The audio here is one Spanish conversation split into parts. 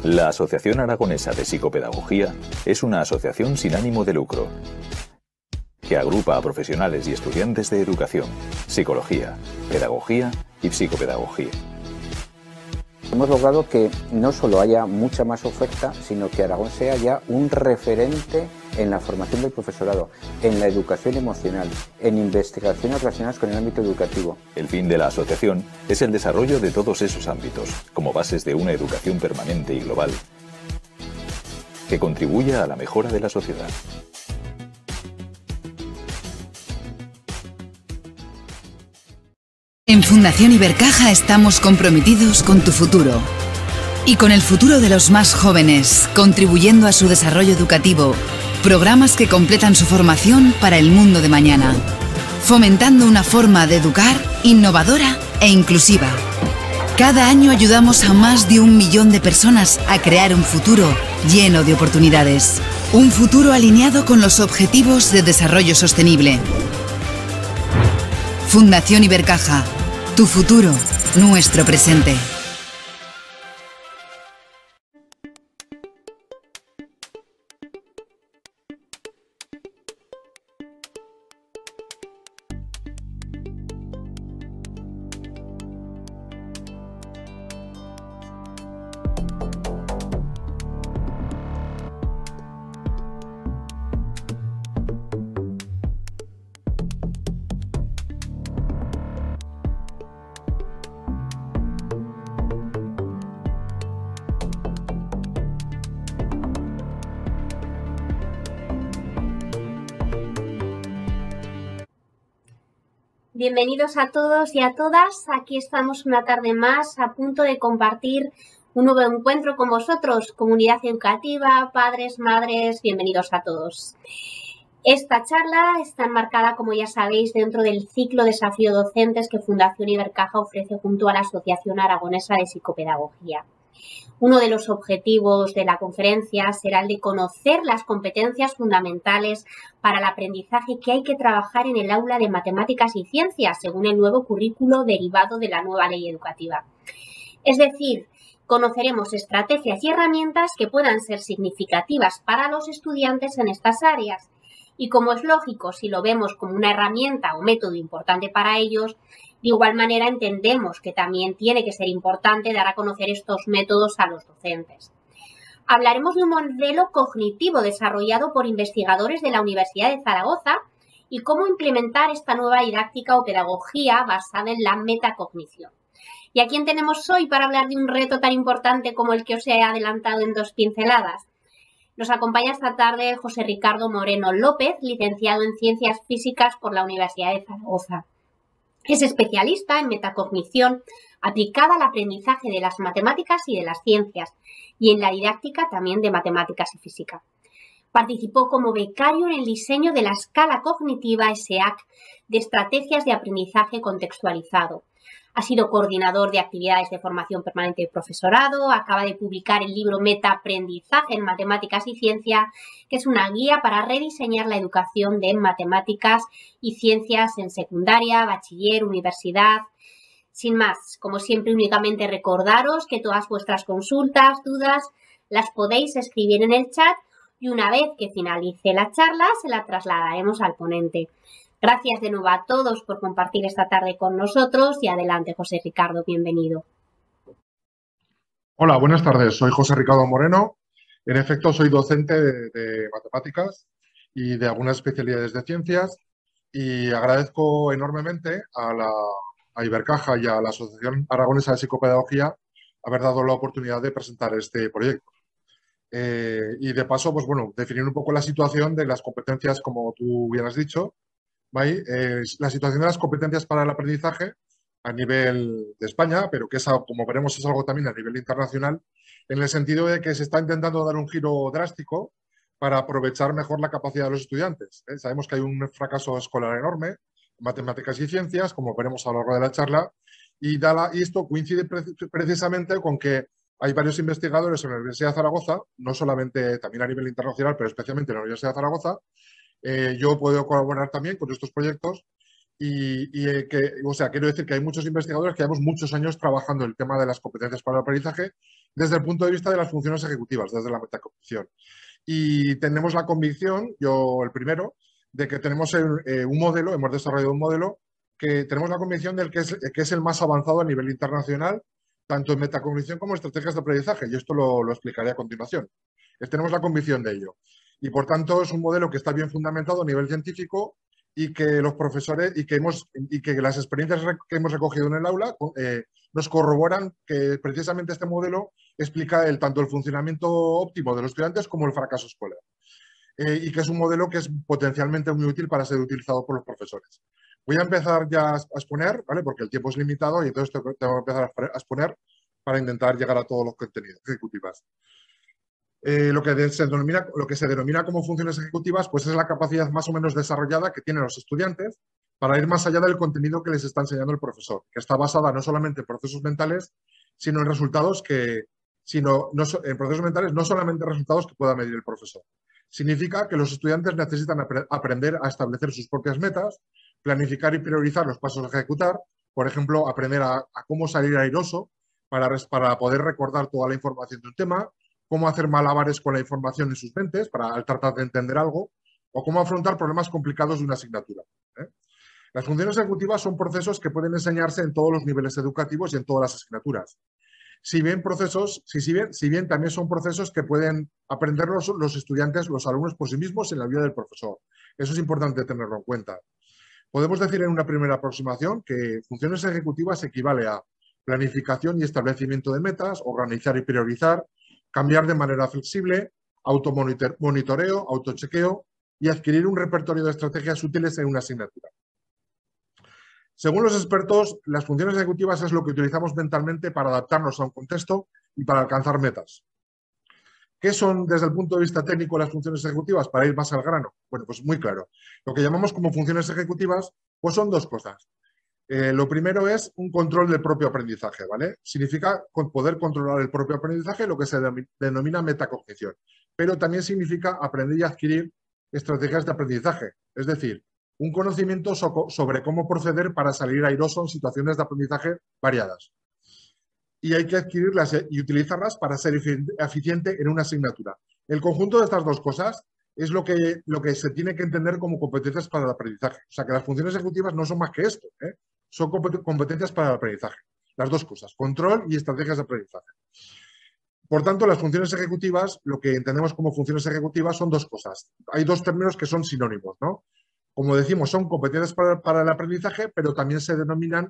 La Asociación Aragonesa de Psicopedagogía es una asociación sin ánimo de lucro que agrupa a profesionales y estudiantes de educación, psicología, pedagogía y psicopedagogía. Hemos logrado que no solo haya mucha más oferta, sino que Aragón sea ya un referente en la formación del profesorado, en la educación emocional, en investigaciones relacionadas con el ámbito educativo. El fin de la asociación es el desarrollo de todos esos ámbitos, como bases de una educación permanente y global que contribuya a la mejora de la sociedad. En Fundación Ibercaja estamos comprometidos con tu futuro y con el futuro de los más jóvenes, contribuyendo a su desarrollo educativo, programas que completan su formación para el mundo de mañana, fomentando una forma de educar innovadora e inclusiva. Cada año ayudamos a más de 1 millón de personas a crear un futuro lleno de oportunidades, un futuro alineado con los Objetivos de Desarrollo Sostenible. Fundación Ibercaja, tu futuro, nuestro presente. Bienvenidos a todos y a todas. Aquí estamos una tarde más a punto de compartir un nuevo encuentro con vosotros, comunidad educativa, padres, madres, bienvenidos a todos. Esta charla está enmarcada, como ya sabéis, dentro del ciclo Desafío Docentes que Fundación Ibercaja ofrece junto a la Asociación Aragonesa de Psicopedagogía. Uno de los objetivos de la conferencia será el de conocer las competencias fundamentales para el aprendizaje que hay que trabajar en el aula de matemáticas y ciencias, según el nuevo currículo derivado de la nueva ley educativa. Es decir, conoceremos estrategias y herramientas que puedan ser significativas para los estudiantes en estas áreas. Y como es lógico, si lo vemos como una herramienta o método importante para ellos, de igual manera entendemos que también tiene que ser importante dar a conocer estos métodos a los docentes. Hablaremos de un modelo cognitivo desarrollado por investigadores de la Universidad de Zaragoza y cómo implementar esta nueva didáctica o pedagogía basada en la metacognición. ¿Y a quién tenemos hoy para hablar de un reto tan importante como el que os he adelantado en 2 pinceladas? Nos acompaña esta tarde José Ricardo Moreno López, licenciado en Ciencias Físicas por la Universidad de Zaragoza. Es especialista en metacognición aplicada al aprendizaje de las matemáticas y de las ciencias y en la didáctica también de matemáticas y física. Participó como becario en el diseño de la escala cognitiva SEAC de estrategias de aprendizaje contextualizado. Ha sido coordinador de actividades de formación permanente de profesorado, acaba de publicar el libro Metaaprendizaje en Matemáticas y Ciencia, que es una guía para rediseñar la educación de matemáticas y ciencias en secundaria, bachiller, universidad. Sin más, como siempre, únicamente recordaros que todas vuestras consultas, dudas, las podéis escribir en el chat y una vez que finalice la charla se la trasladaremos al ponente. Gracias de nuevo a todos por compartir esta tarde con nosotros y adelante, José Ricardo, bienvenido. Hola, buenas tardes. Soy José Ricardo Moreno. En efecto, soy docente de matemáticas y de algunas especialidades de ciencias y agradezco enormemente a Ibercaja y a la Asociación Aragonesa de Psicopedagogía haber dado la oportunidad de presentar este proyecto. Y de paso, pues bueno, definir un poco la situación de las competencias, como tú bien has dicho, ¿vale? La situación de las competencias para el aprendizaje a nivel de España, pero que es algo, como veremos, es algo también a nivel internacional, en el sentido de que se está intentando dar un giro drástico para aprovechar mejor la capacidad de los estudiantes. Sabemos que hay un fracaso escolar enorme en matemáticas y ciencias, como veremos a lo largo de la charla, y esto coincide precisamente con que hay varios investigadores en la Universidad de Zaragoza, no solamente también a nivel internacional, pero especialmente en la Universidad de Zaragoza. Yo puedo colaborar también con estos proyectos O sea, quiero decir que hay muchos investigadores que llevamos muchos años trabajando el tema de las competencias para el aprendizaje desde el punto de vista de las funciones ejecutivas, desde la metacognición. Y tenemos la convicción, yo el primero, de que tenemos un modelo, hemos desarrollado un modelo que tenemos la convicción de que es el más avanzado a nivel internacional, tanto en metacognición como en estrategias de aprendizaje, y esto lo explicaré a continuación. Tenemos la convicción de ello. Y por tanto es un modelo que está bien fundamentado a nivel científico y que los profesores y que las experiencias que hemos recogido en el aula nos corroboran que precisamente este modelo explica tanto el funcionamiento óptimo de los estudiantes como el fracaso escolar. Y que es un modelo que es potencialmente muy útil para ser utilizado por los profesores. Voy a empezar ya a exponer, ¿vale? Porque el tiempo es limitado y entonces tengo que empezar a exponer para intentar llegar a todos los contenidos ejecutivos. Lo que se denomina como funciones ejecutivas, pues es la capacidad más o menos desarrollada que tienen los estudiantes para ir más allá del contenido que les está enseñando el profesor, que está basada no solamente en procesos mentales, sino en resultados en procesos mentales, no solamente resultados que pueda medir el profesor. Significa que los estudiantes necesitan aprender a establecer sus propias metas, planificar y priorizar los pasos a ejecutar, por ejemplo, aprender a cómo salir airoso para poder recordar toda la información de un tema, cómo hacer malabares con la información en sus mentes para tratar de entender algo, o cómo afrontar problemas complicados de una asignatura. Las funciones ejecutivas son procesos que pueden enseñarse en todos los niveles educativos y en todas las asignaturas. Si bien también son procesos que pueden aprender los estudiantes, los alumnos por sí mismos en la vida del profesor. Eso es importante tenerlo en cuenta. Podemos decir en una primera aproximación que funciones ejecutivas equivale a planificación y establecimiento de metas, organizar y priorizar, cambiar de manera flexible, automonitoreo, autochequeo y adquirir un repertorio de estrategias útiles en una asignatura. Según los expertos, las funciones ejecutivas es lo que utilizamos mentalmente para adaptarnos a un contexto y para alcanzar metas. ¿Qué son, desde el punto de vista técnico, las funciones ejecutivas? Para ir más al grano. Bueno, pues muy claro. Lo que llamamos como funciones ejecutivas, pues son dos cosas. Lo primero es un control del propio aprendizaje, ¿vale? Significa poder controlar el propio aprendizaje, lo que se denomina metacognición. Pero también significa aprender y adquirir estrategias de aprendizaje. Es decir, un conocimiento sobre cómo proceder para salir airoso en situaciones de aprendizaje variadas. Y hay que adquirirlas y utilizarlas para ser eficiente en una asignatura. El conjunto de estas dos cosas es lo que se tiene que entender como competencias para el aprendizaje. O sea, que las funciones ejecutivas no son más que esto, ¿eh? Son competencias para el aprendizaje. Las dos cosas, control y estrategias de aprendizaje. Por tanto, las funciones ejecutivas, lo que entendemos como funciones ejecutivas son dos cosas. Hay dos términos que son sinónimos, ¿no? Como decimos, son competencias para el aprendizaje, pero también se denominan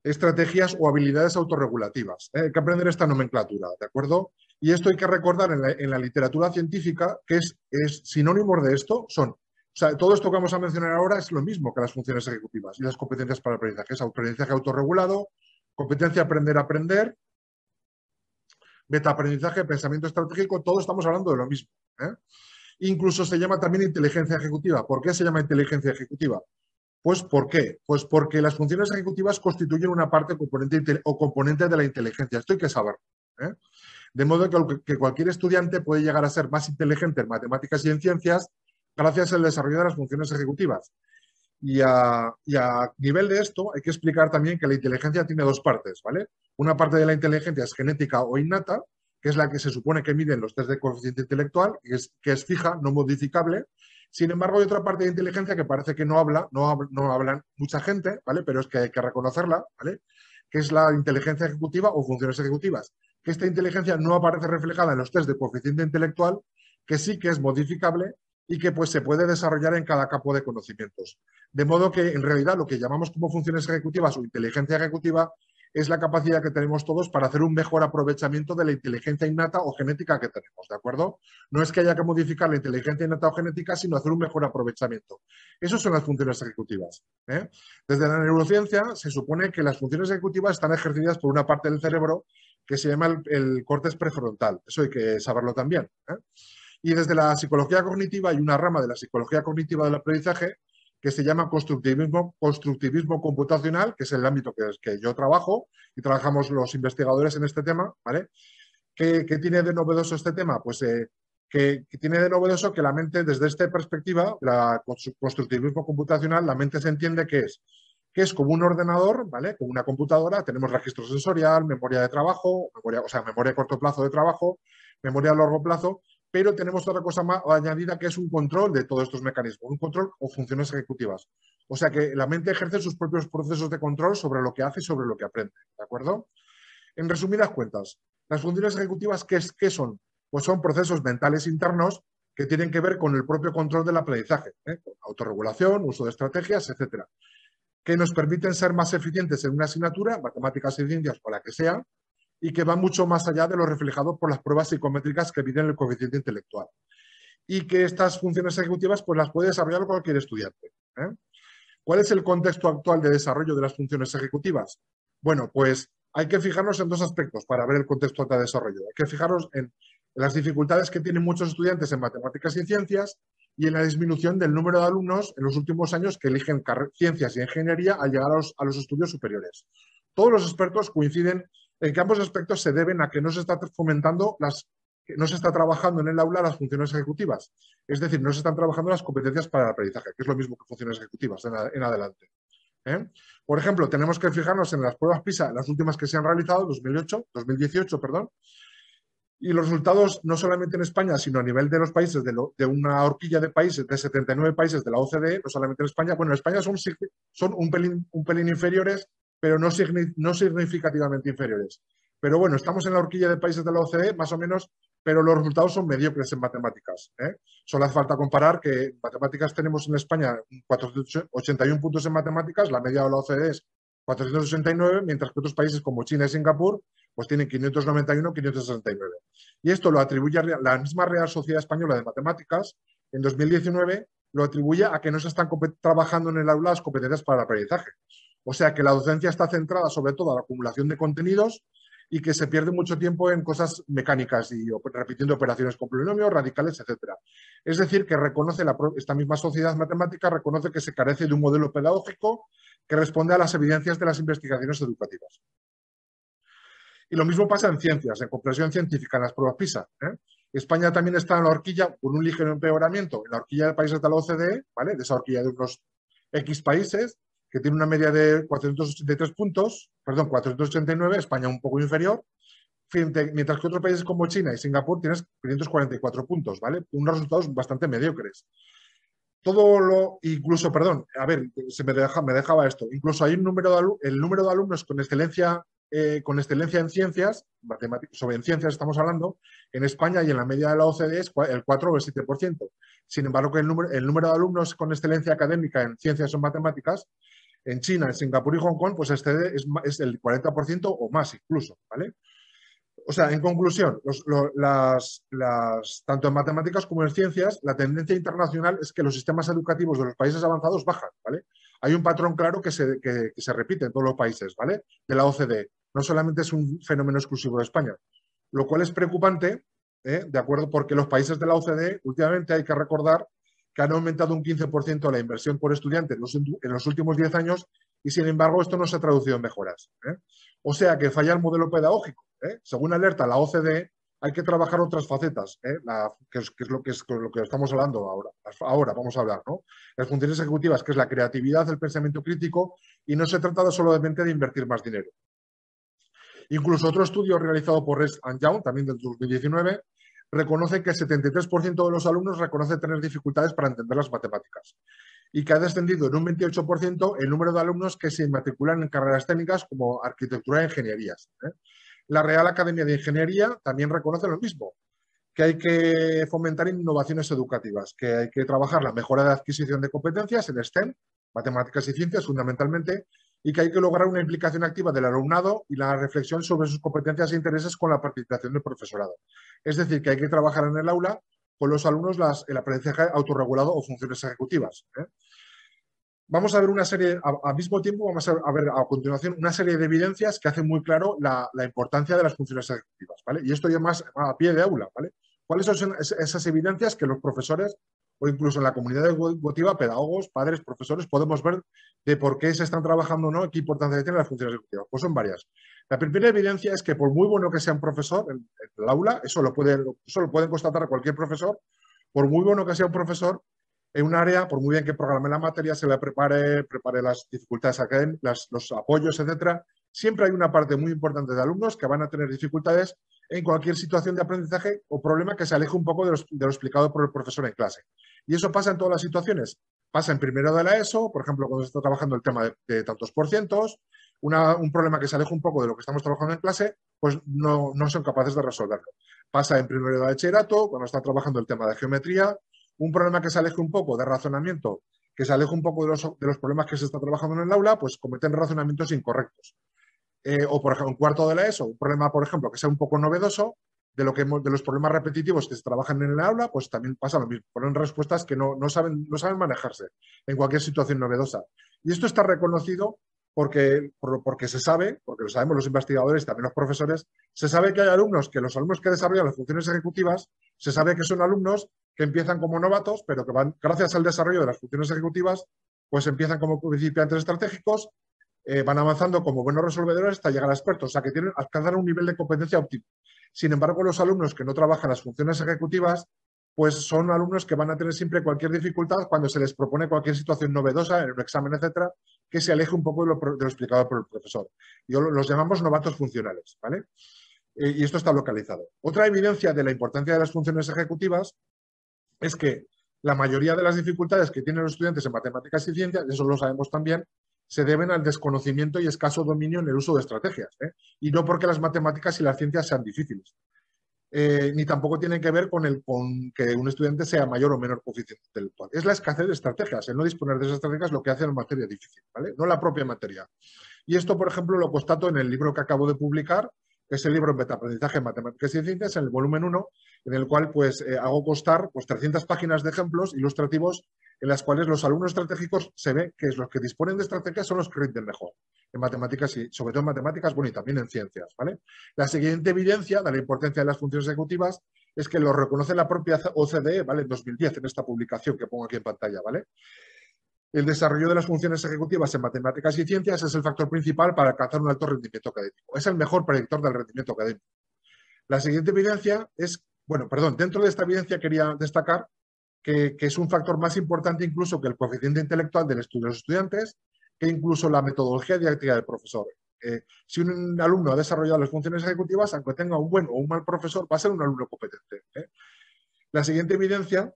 estrategias o habilidades autorregulativas. Hay que aprender esta nomenclatura, ¿de acuerdo? Y esto hay que recordar en la literatura científica, que es sinónimos de esto, o sea, todo esto que vamos a mencionar ahora es lo mismo que las funciones ejecutivas y las competencias para el aprendizaje. Es aprendizaje autorregulado, competencia aprender a aprender, metaaprendizaje, pensamiento estratégico, todos estamos hablando de lo mismo, ¿eh? Incluso se llama también inteligencia ejecutiva. ¿Por qué se llama inteligencia ejecutiva? Pues ¿por qué? Pues porque las funciones ejecutivas constituyen una parte componente de la inteligencia. Esto hay que saber, ¿eh? De modo que cualquier estudiante puede llegar a ser más inteligente en matemáticas y en ciencias gracias al desarrollo de las funciones ejecutivas. Y a nivel de esto hay que explicar también que la inteligencia tiene dos partes, ¿vale? Una parte de la inteligencia es genética o innata, que es la que se supone que miden los test de coeficiente intelectual, que es fija, no modificable. Sin embargo, hay otra parte de inteligencia que parece que no hablan mucha gente, ¿vale? Pero es que hay que reconocerla, ¿vale? Que es la inteligencia ejecutiva o funciones ejecutivas. Que esta inteligencia no aparece reflejada en los test de coeficiente intelectual, que sí que es modificable y que pues se puede desarrollar en cada campo de conocimientos. De modo que, en realidad, lo que llamamos como funciones ejecutivas o inteligencia ejecutiva es la capacidad que tenemos todos para hacer un mejor aprovechamiento de la inteligencia innata o genética que tenemos, ¿de acuerdo? No es que haya que modificar la inteligencia innata o genética, sino hacer un mejor aprovechamiento. Esas son las funciones ejecutivas, ¿eh? Desde la neurociencia se supone que las funciones ejecutivas están ejercidas por una parte del cerebro que se llama el córtex prefrontal. Eso hay que saberlo también, ¿eh? Y desde la psicología cognitiva hay una rama de la psicología cognitiva del aprendizaje que se llama constructivismo computacional, que es el ámbito que yo trabajo y trabajamos los investigadores en este tema, ¿vale? ¿Qué tiene de novedoso este tema? Pues que tiene de novedoso que la mente, desde esta perspectiva, la constructivismo computacional, la mente se entiende que es como un ordenador, ¿vale? Como una computadora, tenemos registro sensorial, memoria de trabajo, memoria a corto plazo de trabajo, memoria a largo plazo, pero tenemos otra cosa más añadida que es un control de todos estos mecanismos, un control o funciones ejecutivas. O sea que la mente ejerce sus propios procesos de control sobre lo que hace y sobre lo que aprende, ¿de acuerdo? En resumidas cuentas, las funciones ejecutivas, ¿qué son? Pues son procesos mentales internos que tienen que ver con el propio control del aprendizaje, con autorregulación, uso de estrategias, etcétera, que nos permiten ser más eficientes en una asignatura, matemáticas y ciencias o la que sea, y que van mucho más allá de lo reflejado por las pruebas psicométricas que miden el coeficiente intelectual. Y que estas funciones ejecutivas pues, las puede desarrollar cualquier estudiante. ¿Cuál es el contexto actual de desarrollo de las funciones ejecutivas? Bueno, pues hay que fijarnos en dos aspectos para ver el contexto de desarrollo. Hay que fijarnos en las dificultades que tienen muchos estudiantes en matemáticas y ciencias y en la disminución del número de alumnos en los últimos años que eligen ciencias y ingeniería al llegar a los estudios superiores. Todos los expertos coinciden en que ambos aspectos se deben a que no se está fomentando no se está trabajando en el aula las funciones ejecutivas. Es decir, no se están trabajando las competencias para el aprendizaje, que es lo mismo que funciones ejecutivas en adelante. Por ejemplo, tenemos que fijarnos en las pruebas PISA, las últimas que se han realizado, 2018, y los resultados no solamente en España, sino a nivel de los países, de una horquilla de países, de 79 países de la OCDE, no solamente en España. Bueno, en España son un pelín inferiores, pero no significativamente inferiores. Pero bueno, estamos en la horquilla de países de la OCDE, más o menos, pero los resultados son mediocres en matemáticas. Solo hace falta comparar que en matemáticas tenemos en España 481 puntos en matemáticas, la media de la OCDE es 469, mientras que otros países como China y Singapur pues tienen 591, 569. Y esto lo atribuye la misma Real Sociedad Española de Matemáticas, en 2019, lo atribuye a que no se están trabajando en el aula las competencias para el aprendizaje. O sea que la docencia está centrada sobre todo en la acumulación de contenidos y que se pierde mucho tiempo en cosas mecánicas y repitiendo operaciones con polinomios, radicales, etc. Es decir, que reconoce esta misma sociedad matemática, reconoce que se carece de un modelo pedagógico que responde a las evidencias de las investigaciones educativas. Y lo mismo pasa en ciencias, en comprensión científica, en las pruebas PISA. España también está en la horquilla, con un ligero empeoramiento, en la horquilla de países de la OCDE, ¿vale? De esa horquilla de unos X países, que tiene una media de 483 puntos, perdón, 489, España un poco inferior, mientras que otros países como China y Singapur tienes 544 puntos, ¿vale? Unos resultados bastante mediocres. Incluso, perdón, a ver, me dejaba esto, incluso hay el número de alumnos con excelencia en ciencias, en ciencias estamos hablando, en España y en la media de la OCDE es el 4 o el 7%. Sin embargo, el número de alumnos con excelencia académica en ciencias o matemáticas, en China, en Singapur y Hong Kong, pues es el 40% o más incluso, ¿vale? O sea, en conclusión, tanto en matemáticas como en ciencias, la tendencia internacional es que los sistemas educativos de los países avanzados bajan, ¿vale? Hay un patrón claro que se repite en todos los países, ¿vale? De la OCDE. No solamente es un fenómeno exclusivo de España, lo cual es preocupante, ¿de acuerdo? Porque los países de la OCDE, últimamente hay que recordar que han aumentado un 15% la inversión por estudiante en los últimos 10 años y, sin embargo, esto no se ha traducido en mejoras. O sea, que falla el modelo pedagógico. Según alerta la OCDE, hay que trabajar otras facetas, que es lo que estamos hablando ahora. Ahora vamos a hablar, ¿no? Las funciones ejecutivas, que es la creatividad, el pensamiento crítico, y no se trata solamente de invertir más dinero. Incluso otro estudio realizado por Rest and Young, también del 2019, reconoce que el 73% de los alumnos reconoce tener dificultades para entender las matemáticas y que ha descendido en un 28% el número de alumnos que se inmatriculan en carreras técnicas como arquitectura e ingenierías. La Real Academia de Ingeniería también reconoce lo mismo, que hay que fomentar innovaciones educativas, que hay que trabajar la mejora de adquisición de competencias en STEM, matemáticas y ciencias fundamentalmente, y que hay que lograr una implicación activa del alumnado y la reflexión sobre sus competencias e intereses con la participación del profesorado. Es decir, que hay que trabajar en el aula con los alumnos el aprendizaje autorregulado o funciones ejecutivas. Vamos a ver una serie, al mismo tiempo vamos a ver a continuación una serie de evidencias que hacen muy claro la importancia de las funciones ejecutivas, ¿vale? Y esto ya más a pie de aula, ¿vale? ¿Cuáles son esas evidencias que los profesores o incluso en la comunidad educativa, pedagogos, padres, profesores, podemos ver de por qué se están trabajando o no, qué importancia tienen las funciones ejecutivas. Pues son varias. La primera evidencia es que por muy bueno que sea un profesor en el aula, eso lo pueden constatar a cualquier profesor, por muy bueno que sea un profesor, en un área, por muy bien que programe la materia, se le prepare las dificultades académicas, los apoyos, etcétera, siempre hay una parte muy importante de alumnos que van a tener dificultades en cualquier situación de aprendizaje o problema que se aleje un poco de lo explicado por el profesor en clase. Y eso pasa en todas las situaciones. Pasa en primero de la ESO, por ejemplo, cuando se está trabajando el tema de tantos por cientos, un problema que se aleja un poco de lo que estamos trabajando en clase, pues no son capaces de resolverlo. Pasa en primero de bachillerato, cuando está trabajando el tema de geometría, un problema que se aleje un poco de razonamiento, que se aleje un poco de los problemas que se está trabajando en el aula, pues cometen razonamientos incorrectos. O, por ejemplo, en cuarto de la ESO, un problema, por ejemplo, que sea un poco novedoso, de los problemas repetitivos que se trabajan en el aula, pues también pasa lo mismo. Ponen respuestas que no saben manejarse en cualquier situación novedosa. Y esto está reconocido porque se sabe, porque lo sabemos los investigadores y también los profesores, se sabe que hay alumnos, que los alumnos que desarrollan las funciones ejecutivas, se sabe que son alumnos que empiezan como novatos, pero que van, gracias al desarrollo de las funciones ejecutivas, pues empiezan como principiantes estratégicos, van avanzando como buenos resolvedores hasta llegar a expertos, o sea que alcanzan un nivel de competencia óptimo. Sin embargo, los alumnos que no trabajan las funciones ejecutivas, pues son alumnos que van a tener siempre cualquier dificultad cuando se les propone cualquier situación novedosa en un examen, etcétera, que se aleje un poco de lo explicado por el profesor. Y los llamamos novatos funcionales, ¿vale? Y esto está localizado. Otra evidencia de la importancia de las funciones ejecutivas es que la mayoría de las dificultades que tienen los estudiantes en matemáticas y ciencias, eso lo sabemos también, se deben al desconocimiento y escaso dominio en el uso de estrategias, y no porque las matemáticas y las ciencias sean difíciles. Ni tampoco tienen que ver con que un estudiante sea mayor o menor coeficiente intelectual. Es la escasez de estrategias, el no disponer de esas estrategias lo que hace la materia difícil, ¿vale? No la propia materia. Y esto, por ejemplo, lo constato en el libro que acabo de publicar, que es el libro Metaaprendizaje en Matemáticas y Ciencias, en el volumen 1, en el cual pues, hago constar pues, 300 páginas de ejemplos ilustrativos en las cuales los alumnos estratégicos se ve que los que disponen de estrategias son los que rinden mejor en matemáticas y sobre todo en matemáticas, bueno, y también en ciencias, ¿vale? La siguiente evidencia de la importancia de las funciones ejecutivas es que lo reconoce la propia OCDE, ¿vale? En 2010, en esta publicación que pongo aquí en pantalla, ¿vale? El desarrollo de las funciones ejecutivas en matemáticas y ciencias es el factor principal para alcanzar un alto rendimiento académico. Es el mejor predictor del rendimiento académico. La siguiente evidencia es, dentro de esta evidencia quería destacar que es un factor más importante incluso que el coeficiente intelectual de los estudiantes, que incluso la metodología didáctica del profesor. Si un alumno ha desarrollado las funciones ejecutivas, aunque tenga un buen o un mal profesor, va a ser un alumno competente. La siguiente evidencia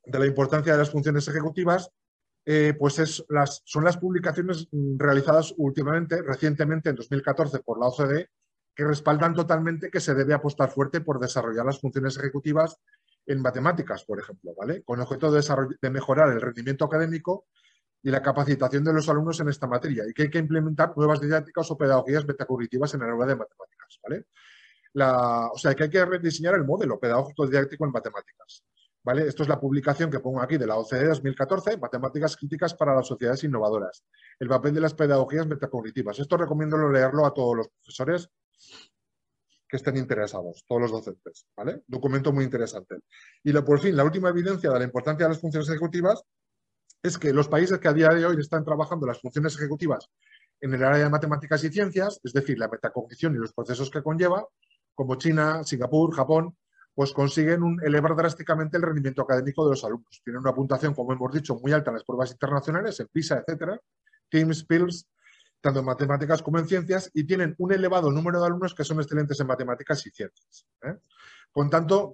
de la importancia de las funciones ejecutivas son las publicaciones realizadas recientemente, en 2014, por la OCDE, que respaldan totalmente que se debe apostar fuerte por desarrollar las funciones ejecutivas en matemáticas, por ejemplo, ¿vale? Con objeto de mejorar el rendimiento académico y la capacitación de los alumnos en esta materia, y que hay que implementar nuevas didácticas o pedagogías metacognitivas en el aula de matemáticas, ¿vale? O sea, que hay que rediseñar el modelo pedagógico didáctico en matemáticas, ¿vale? Esto es la publicación que pongo aquí de la OCDE 2014, Matemáticas críticas para las sociedades innovadoras, el papel de las pedagogías metacognitivas. Esto recomiendo leerlo a todos los profesores que estén interesados, todos los docentes, ¿vale? Documento muy interesante. Y por fin, la última evidencia de la importancia de las funciones ejecutivas es que los países que a día de hoy están trabajando las funciones ejecutivas en el área de matemáticas y ciencias, es decir, la metacognición y los procesos que conlleva, como China, Singapur, Japón, pues consiguen elevar drásticamente el rendimiento académico de los alumnos. Tienen una puntuación, como hemos dicho, muy alta en las pruebas internacionales, en PISA, etcétera, TIMSS, PIRLS, tanto en matemáticas como en ciencias, y tienen un elevado número de alumnos que son excelentes en matemáticas y ciencias. Por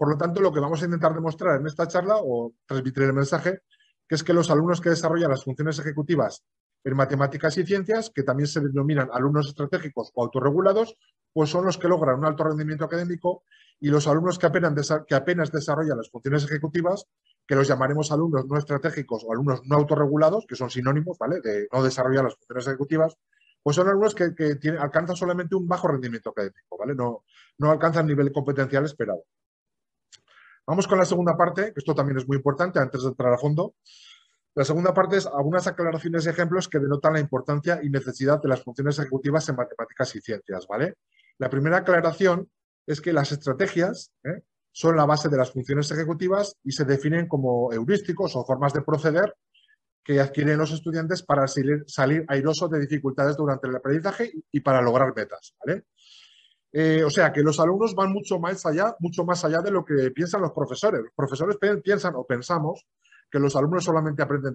lo tanto, lo que vamos a intentar demostrar en esta charla, o transmitir el mensaje, que es que los alumnos que desarrollan las funciones ejecutivas en matemáticas y ciencias, que también se denominan alumnos estratégicos o autorregulados, pues son los que logran un alto rendimiento académico, y los alumnos que apenas desarrollan las funciones ejecutivas, que los llamaremos alumnos no estratégicos o alumnos no autorregulados, que son sinónimos, ¿vale?, de no desarrollar las funciones ejecutivas, pues son alumnos que alcanzan solamente un bajo rendimiento académico, ¿vale? No alcanzan el nivel competencial esperado. Vamos con la segunda parte, que esto también es muy importante antes de entrar a fondo. La segunda parte es algunas aclaraciones y ejemplos que denotan la importancia y necesidad de las funciones ejecutivas en matemáticas y ciencias, ¿vale? La primera aclaración es que las estrategias son la base de las funciones ejecutivas y se definen como heurísticos o formas de proceder que adquieren los estudiantes para salir airosos de dificultades durante el aprendizaje y para lograr metas, ¿vale? O sea, que los alumnos van mucho más allá de lo que piensan los profesores. Los profesores piensan o pensamos que los alumnos solamente aprenden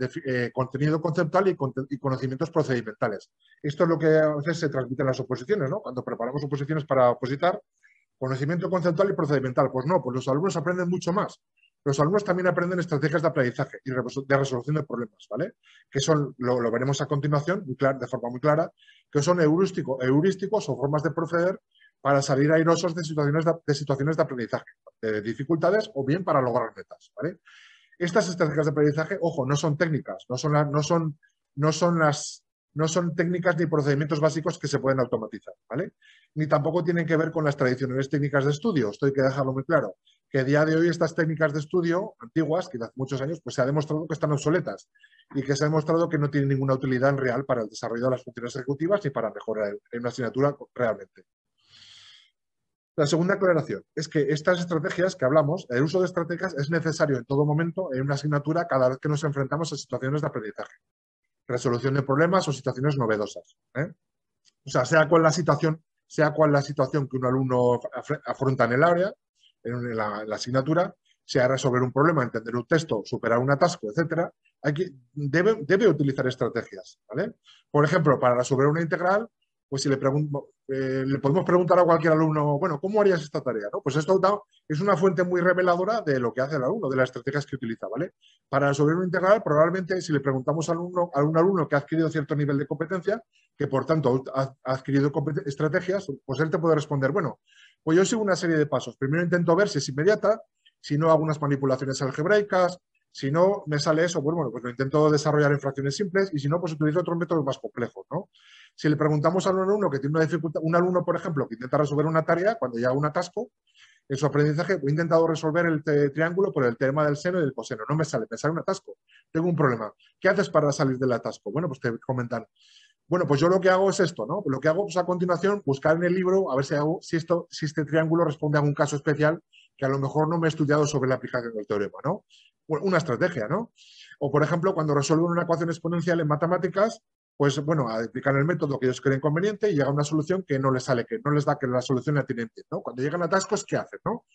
contenido conceptual y conocimientos procedimentales. Esto es lo que a veces se transmite en las oposiciones, ¿no? Cuando preparamos oposiciones para opositar, conocimiento conceptual y procedimental. Pues no, pues los alumnos aprenden mucho más. Los alumnos también aprenden estrategias de aprendizaje y de resolución de problemas, ¿vale? Que son, lo veremos a continuación, de forma muy clara, que son heurísticos o formas de proceder para salir airosos de situaciones de aprendizaje, de dificultades o bien para lograr metas, ¿vale? Estas estrategias de aprendizaje, ojo, no son técnicas, no son técnicas ni procedimientos básicos que se pueden automatizar, ¿vale? Ni tampoco tienen que ver con las tradicionales técnicas de estudio. Esto hay que dejarlo muy claro, que a día de hoy estas técnicas de estudio antiguas, que hace muchos años, pues se ha demostrado que están obsoletas y que se ha demostrado que no tienen ninguna utilidad real para el desarrollo de las funciones ejecutivas ni para mejorar en una asignatura realmente. La segunda aclaración es que estas estrategias que hablamos, el uso de estrategias es necesario en todo momento en una asignatura cada vez que nos enfrentamos a situaciones de aprendizaje, resolución de problemas o situaciones novedosas, ¿eh? O sea, sea cual la situación que un alumno afronta en el área, en la asignatura, sea resolver un problema, entender un texto, superar un atasco, etcétera, debe utilizar estrategias, ¿vale? Por ejemplo, para resolver una integral, pues si le podemos preguntar a cualquier alumno, bueno, ¿cómo harías esta tarea? ¿No? Pues esto es una fuente muy reveladora de lo que hace el alumno, de las estrategias que utiliza, ¿vale? Para resolver una integral, probablemente si le preguntamos a un alumno que ha adquirido cierto nivel de competencia, que por tanto ha adquirido estrategias, pues él te puede responder, bueno, pues yo sigo una serie de pasos. Primero intento ver si es inmediata, si no hago unas manipulaciones algebraicas, si no me sale eso, bueno, pues lo intento desarrollar en fracciones simples y si no, pues utilizo otros métodos más complejos, ¿no? Si le preguntamos a un alumno que tiene una dificultad, un alumno, por ejemplo, que intenta resolver una tarea, cuando llega un atasco, en su aprendizaje he intentado resolver el triángulo por el teorema del seno y del coseno. No me sale un atasco. Tengo un problema. ¿Qué haces para salir del atasco? Bueno, pues te comentan. Bueno, pues yo lo que hago es esto, ¿no? Lo que hago es a continuación buscar en el libro a ver si este triángulo responde a algún caso especial que a lo mejor no me he estudiado sobre la aplicación del teorema, ¿no? Una estrategia, ¿no? O, por ejemplo, cuando resuelven una ecuación exponencial en matemáticas, pues, bueno, aplican el método que ellos creen conveniente y llega a una solución que no les sale, que no les da que la solución la tienen bien, ¿no? Cuando llegan a atascos, ¿qué hacen, no?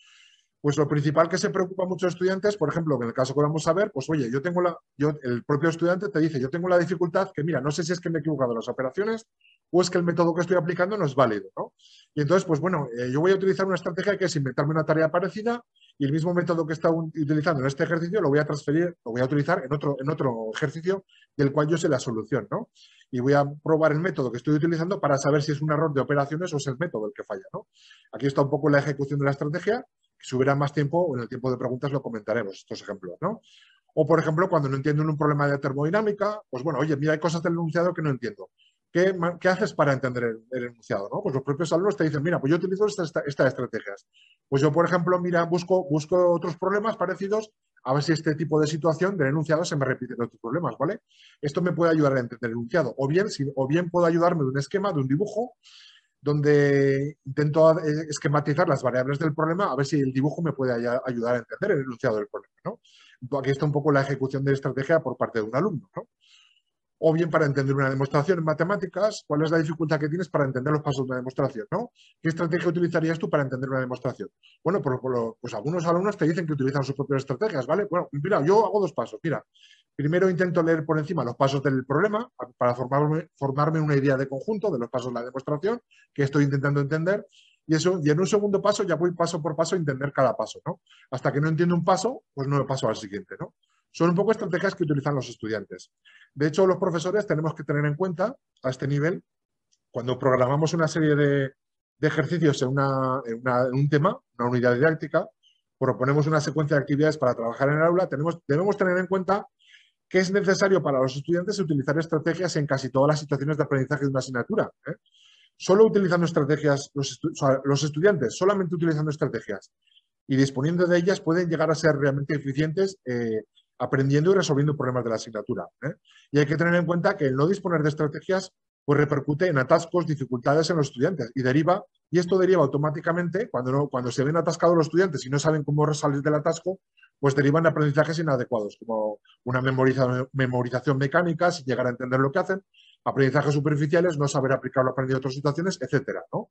Pues lo principal que se preocupa a muchos estudiantes, por ejemplo, en el caso que vamos a ver, pues oye, el propio estudiante te dice, yo tengo la dificultad que, mira, no sé si es que me he equivocado en las operaciones o es que el método que estoy aplicando no es válido, ¿no? Y entonces, pues bueno, yo voy a utilizar una estrategia que es inventarme una tarea parecida y el mismo método que está utilizando en este ejercicio lo voy a utilizar en otro ejercicio del cual yo sé la solución, ¿no? Y voy a probar el método que estoy utilizando para saber si es un error de operaciones o es el método el que falla, ¿no? Aquí está un poco la ejecución de la estrategia. Si hubiera más tiempo, o en el tiempo de preguntas lo comentaremos, estos ejemplos, ¿no? O, por ejemplo, cuando no entiendo un problema de termodinámica, pues bueno, oye, mira, hay cosas del enunciado que no entiendo. ¿Qué haces para entender el enunciado, ¿no? Pues los propios alumnos te dicen, mira, pues yo utilizo estas estrategias. Pues yo, por ejemplo, mira, busco otros problemas parecidos a ver si este tipo de situación del enunciado se me repite en otros problemas, ¿vale? Esto me puede ayudar a entender el enunciado. O bien puedo ayudarme de un esquema, de un dibujo, donde intento esquematizar las variables del problema a ver si el dibujo me puede ayudar a entender el enunciado del problema, ¿no? Aquí está un poco la ejecución de estrategia por parte de un alumno, ¿no? O bien para entender una demostración en matemáticas, ¿cuál es la dificultad que tienes para entender los pasos de una demostración, ¿no? ¿Qué estrategia utilizarías tú para entender una demostración? Bueno, pues algunos alumnos te dicen que utilizan sus propias estrategias, ¿vale? Bueno, mira, yo hago 2 pasos, mira. Primero intento leer por encima los pasos del problema para formarme una idea de conjunto de los pasos de la demostración que estoy intentando entender y en un segundo paso ya voy paso por paso a entender cada paso, ¿no? Hasta que no entiendo un paso, pues no me paso al siguiente, ¿no? Son un poco estrategias que utilizan los estudiantes. De hecho, los profesores tenemos que tener en cuenta a este nivel, cuando programamos una serie de ejercicios en un tema, una unidad didáctica, proponemos una secuencia de actividades para trabajar en el aula, debemos tener en cuenta que es necesario para los estudiantes utilizar estrategias en casi todas las situaciones de aprendizaje de una asignatura, ¿eh? Solo utilizando estrategias, los estudiantes solamente utilizando estrategias y disponiendo de ellas pueden llegar a ser realmente eficientes aprendiendo y resolviendo problemas de la asignatura, ¿eh? Y hay que tener en cuenta que el no disponer de estrategias pues repercute en atascos, dificultades en los estudiantes y deriva Y esto deriva automáticamente, cuando se ven atascados los estudiantes y no saben cómo salir del atasco, pues derivan aprendizajes inadecuados, como una memorización mecánica, sin llegar a entender lo que hacen, aprendizajes superficiales, no saber aplicar lo aprendido en otras situaciones, etcétera, ¿no?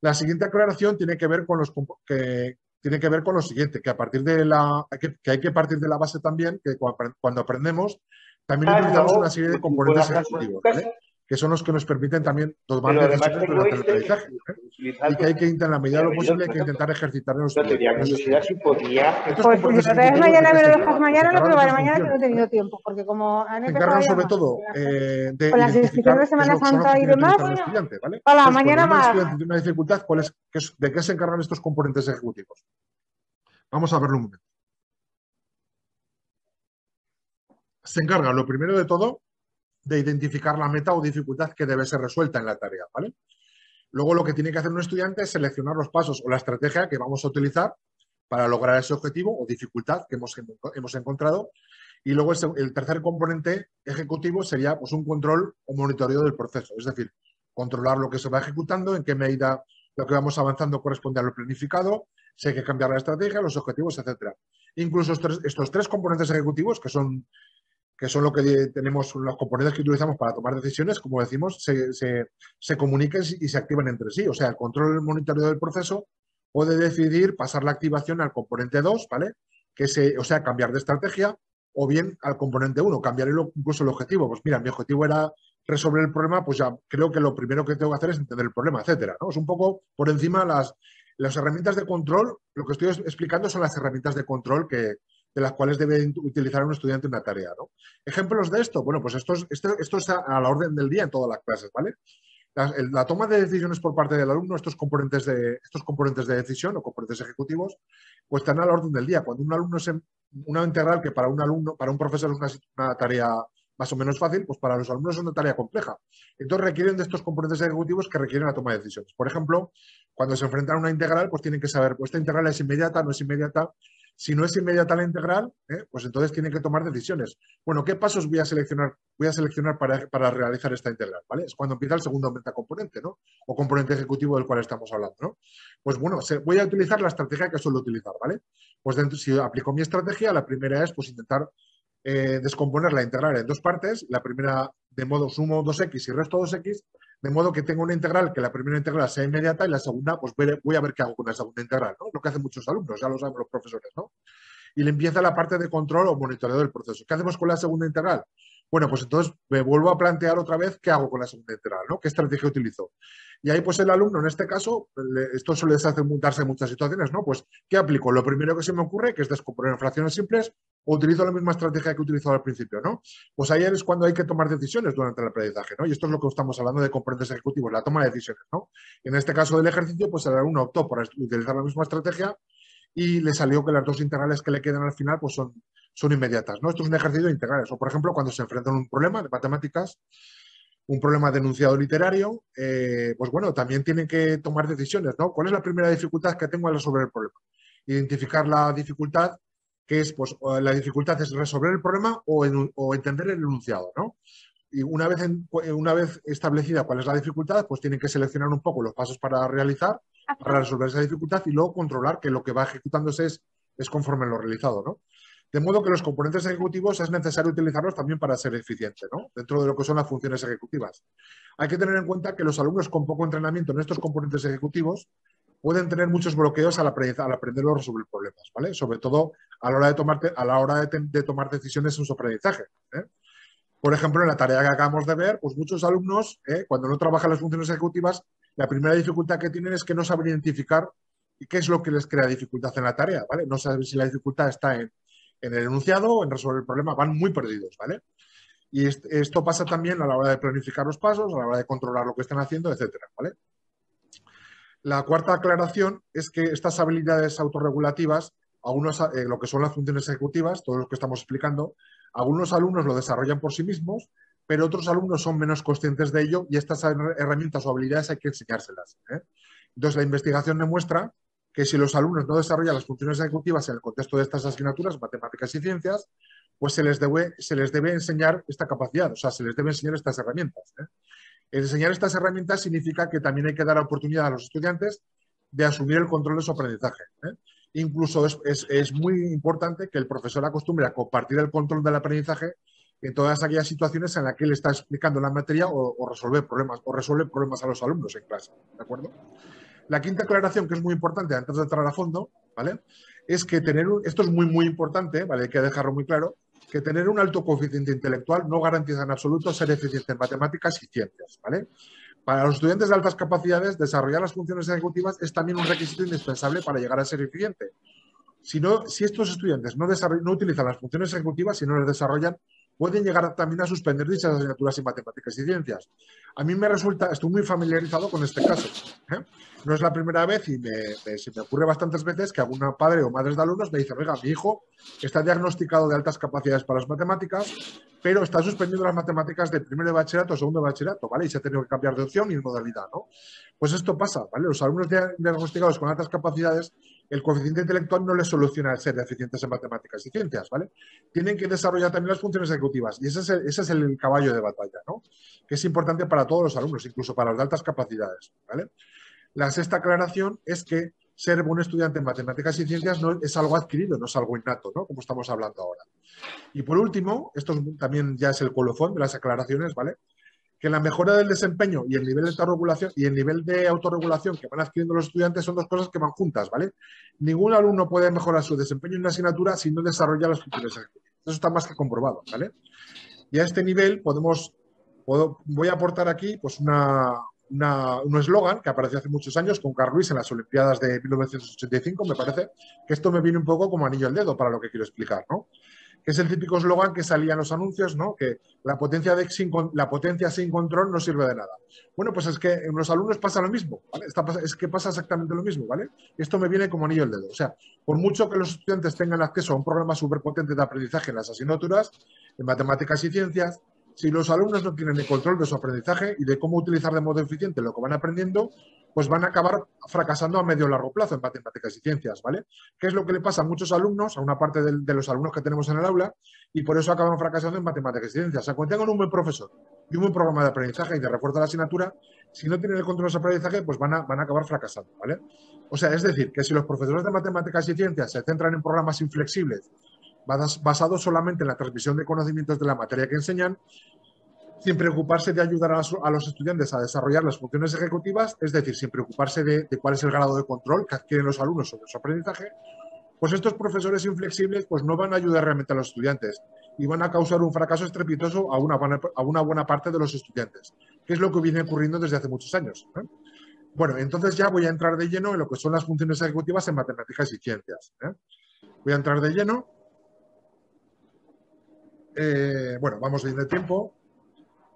La siguiente aclaración tiene que ver con lo siguiente, que a partir de que hay que partir de la base también, que cuando aprendemos, también utilizamos una serie de componentes ejecutivos, ¿vale? Que son los que nos permiten también tomar decisiones durante el aprendizaje, y que hay que, en la medida de lo posible, hay que intentar ejercitar en los estudiantes. Pues si lo traes mañana, me lo dejas mañana, lo probaré mañana, que no he tenido tiempo, porque como han se empezado encargan ya sobre más, todo de con las identificar inscripciones de Semana qué son los Santa y que tiene que demás. utilizar el estudiante, ¿vale? Hola, Entonces, mañana cuando un más. estudiante tiene una dificultad, ¿de qué se encargan estos componentes ejecutivos? Vamos a verlo un momento. Se encargan, lo primero de todo, de identificar la meta o dificultad que debe ser resuelta en la tarea, ¿vale? Luego lo que tiene que hacer un estudiante es seleccionar los pasos o la estrategia que vamos a utilizar para lograr ese objetivo o dificultad que hemos encontrado. Y luego el tercer componente ejecutivo sería pues, un control o monitoreo del proceso, es decir, controlar lo que se va ejecutando, en qué medida lo que vamos avanzando corresponde a lo planificado, si hay que cambiar la estrategia, los objetivos, etc. Incluso estos tres componentes ejecutivos, que son lo que tenemos, los componentes que utilizamos para tomar decisiones, como decimos, se comunican y se activan entre sí. O sea, el control y el monitoreo del proceso puede decidir pasar la activación al componente 2, ¿vale? O sea, cambiar de estrategia, o bien al componente 1, cambiar incluso el objetivo. Pues mira, mi objetivo era resolver el problema, pues ya creo que lo primero que tengo que hacer es entender el problema, etcétera, ¿no? Es un poco por encima las herramientas de control. Lo que estoy explicando son las herramientas de control de las cuales debe utilizar un estudiante en una tarea, ¿no? Ejemplos de esto, bueno, pues esto está a la orden del día en todas las clases, ¿vale? La toma de decisiones por parte del alumno, estos componentes de decisión o componentes ejecutivos, pues están a la orden del día. Cuando un alumno una integral que para un profesor es una tarea más o menos fácil, pues para los alumnos es una tarea compleja. Entonces requieren de estos componentes ejecutivos que requieren la toma de decisiones. Por ejemplo, cuando se enfrentan a una integral, pues tienen que saber, pues esta integral es inmediata, no es inmediata. Si no es inmediata la integral, pues entonces tienen que tomar decisiones. Bueno, ¿qué pasos voy a seleccionar para realizar esta integral? ¿Vale? Es cuando empieza el segundo metacomponente, ¿no? O componente ejecutivo del cual estamos hablando, ¿no? Pues bueno, voy a utilizar la estrategia que suelo utilizar, ¿vale? Pues si aplico mi estrategia, la primera es pues intentar descomponer la integral en dos partes. La primera de modo sumo 2x y resto 2x, de modo que tengo una integral que la primera integral sea inmediata y la segunda, pues voy a ver qué hago con la segunda integral, ¿no? Lo que hacen muchos alumnos, ya lo saben los profesores, ¿no? Y le empieza la parte de control o monitoreo del proceso. ¿Qué hacemos con la segunda integral? Bueno, pues entonces me vuelvo a plantear otra vez qué hago con la segunda integral, ¿no? ¿Qué estrategia utilizo? Y ahí, pues el alumno, en este caso, esto suele darse en muchas situaciones, ¿no? Pues, ¿qué aplico? Lo primero que se me ocurre, que es descomponer en fracciones simples, o utilizo la misma estrategia que he utilizado al principio, ¿no? Pues ahí es cuando hay que tomar decisiones durante el aprendizaje, ¿no? Y esto es lo que estamos hablando de componentes ejecutivos, la toma de decisiones, ¿no? En este caso del ejercicio, pues el alumno optó por utilizar la misma estrategia y le salió que las dos integrales que le quedan al final, pues son inmediatas, ¿no? Esto es un ejercicio de integrales. O, por ejemplo, cuando se enfrentan a un problema de matemáticas, un problema de enunciado literario, pues bueno, también tienen que tomar decisiones, ¿no? ¿Cuál es la primera dificultad que tengo al resolver el problema? Identificar la dificultad, que es, pues, la dificultad es resolver el problema o entender el enunciado, ¿no? Y una vez establecida cuál es la dificultad, pues tienen que seleccionar un poco los pasos para realizar, para resolver esa dificultad y luego controlar que lo que va ejecutándose es conforme lo realizado, ¿no? De modo que los componentes ejecutivos es necesario utilizarlos también para ser eficiente, ¿no? Dentro de lo que son las funciones ejecutivas. Hay que tener en cuenta que los alumnos con poco entrenamiento en estos componentes ejecutivos pueden tener muchos bloqueos al aprender o resolver problemas, ¿vale? Sobre todo a la hora de tomar decisiones en su aprendizaje, ¿eh? Por ejemplo, en la tarea que acabamos de ver, pues muchos alumnos, cuando no trabajan las funciones ejecutivas, la primera dificultad que tienen es que no saben identificar qué es lo que les crea dificultad en la tarea, ¿vale? No saben si la dificultad está en el enunciado o en resolver el problema, van muy perdidos, ¿vale? Y esto pasa también a la hora de planificar los pasos, a la hora de controlar lo que están haciendo, etcétera, ¿vale? La cuarta aclaración es que estas habilidades autorregulativas, lo que son las funciones ejecutivas, todo lo que estamos explicando, algunos alumnos lo desarrollan por sí mismos, pero otros alumnos son menos conscientes de ello y estas herramientas o habilidades hay que enseñárselas, ¿eh? Entonces, la investigación demuestra que si los alumnos no desarrollan las funciones ejecutivas en el contexto de estas asignaturas, matemáticas y ciencias, pues se les debe enseñar esta capacidad, o sea, se les debe enseñar estas herramientas, ¿eh? Enseñar estas herramientas significa que también hay que dar oportunidad a los estudiantes de asumir el control de su aprendizaje. Incluso es muy importante que el profesor acostumbre a compartir el control del aprendizaje en todas aquellas situaciones en las que él está explicando la materia o resuelve problemas a los alumnos en clase, ¿de acuerdo? La quinta aclaración, que es muy importante antes de entrar a fondo, ¿vale? Es que esto es muy importante, ¿vale? Hay que dejarlo muy claro, que tener un alto coeficiente intelectual no garantiza en absoluto ser eficiente en matemáticas y ciencias, ¿vale? Para los estudiantes de altas capacidades, desarrollar las funciones ejecutivas es también un requisito indispensable para llegar a ser eficiente. Si estos estudiantes no utilizan las funciones ejecutivas y no las desarrollan, pueden llegar también a suspender dichas asignaturas en matemáticas y ciencias. A mí estoy muy familiarizado con este caso. No es la primera vez y se me ocurre bastantes veces que algún padre o madres de alumnos me dicen, oiga, mi hijo está diagnosticado de altas capacidades para las matemáticas, pero está suspendiendo las matemáticas de primero de bachillerato o segundo de bachillerato, ¿vale? Y se ha tenido que cambiar de opción y de modalidad, ¿no? Pues esto pasa, ¿vale? Los alumnos diagnosticados con altas capacidades, el coeficiente intelectual no les soluciona el ser eficientes en matemáticas y ciencias, ¿vale? Tienen que desarrollar también las funciones ejecutivas y ese es el caballo de batalla, ¿no? Que es importante para todos los alumnos, incluso para los de altas capacidades, ¿vale? La sexta aclaración es que ser buen estudiante en matemáticas y ciencias no es algo adquirido, no es algo innato, ¿no? Como estamos hablando ahora. Y por último, esto también ya es el colofón de las aclaraciones, ¿vale? Que la mejora del desempeño y el nivel de autorregulación que van adquiriendo los estudiantes son dos cosas que van juntas, ¿vale? Ningún alumno puede mejorar su desempeño en una asignatura si no desarrolla las funciones ejecutivas. Eso está más que comprobado, ¿vale? Y a este nivel voy a aportar aquí pues un eslogan que apareció hace muchos años con Carl Lewis en las Olimpiadas de 1985, me parece, que esto me viene un poco como anillo al dedo para lo que quiero explicar, ¿no? Que es el típico eslogan que salía en los anuncios, ¿no? Que la potencia sin control no sirve de nada. Bueno, pues es que en los alumnos pasa lo mismo, ¿vale? Es que pasa exactamente lo mismo, ¿vale? Esto me viene como anillo al dedo. O sea, por mucho que los estudiantes tengan acceso a un programa superpotente de aprendizaje en las asignaturas, en matemáticas y ciencias, si los alumnos no tienen el control de su aprendizaje y de cómo utilizar de modo eficiente lo que van aprendiendo, pues van a acabar fracasando a medio o largo plazo en matemáticas y ciencias, ¿vale? ¿Qué es lo que le pasa a muchos alumnos, a una parte de los alumnos que tenemos en el aula, y por eso acaban fracasando en matemáticas y ciencias? O sea, cuando tengan un buen profesor y un buen programa de aprendizaje y de refuerzo de la asignatura, si no tienen el control de su aprendizaje, pues van a acabar fracasando, ¿vale? O sea, es decir, que si los profesores de matemáticas y ciencias se centran en programas inflexibles basados solamente en la transmisión de conocimientos de la materia que enseñan, sin preocuparse de ayudar a los estudiantes a desarrollar las funciones ejecutivas, es decir, sin preocuparse de cuál es el grado de control que adquieren los alumnos sobre su aprendizaje, pues estos profesores inflexibles pues no van a ayudar realmente a los estudiantes y van a causar un fracaso estrepitoso a una buena parte de los estudiantes, que es lo que viene ocurriendo desde hace muchos años, ¿eh? Bueno, entonces ya voy a entrar de lleno en lo que son las funciones ejecutivas en matemáticas y ciencias, ¿eh? Voy a entrar de lleno. Bueno, vamos bien de tiempo.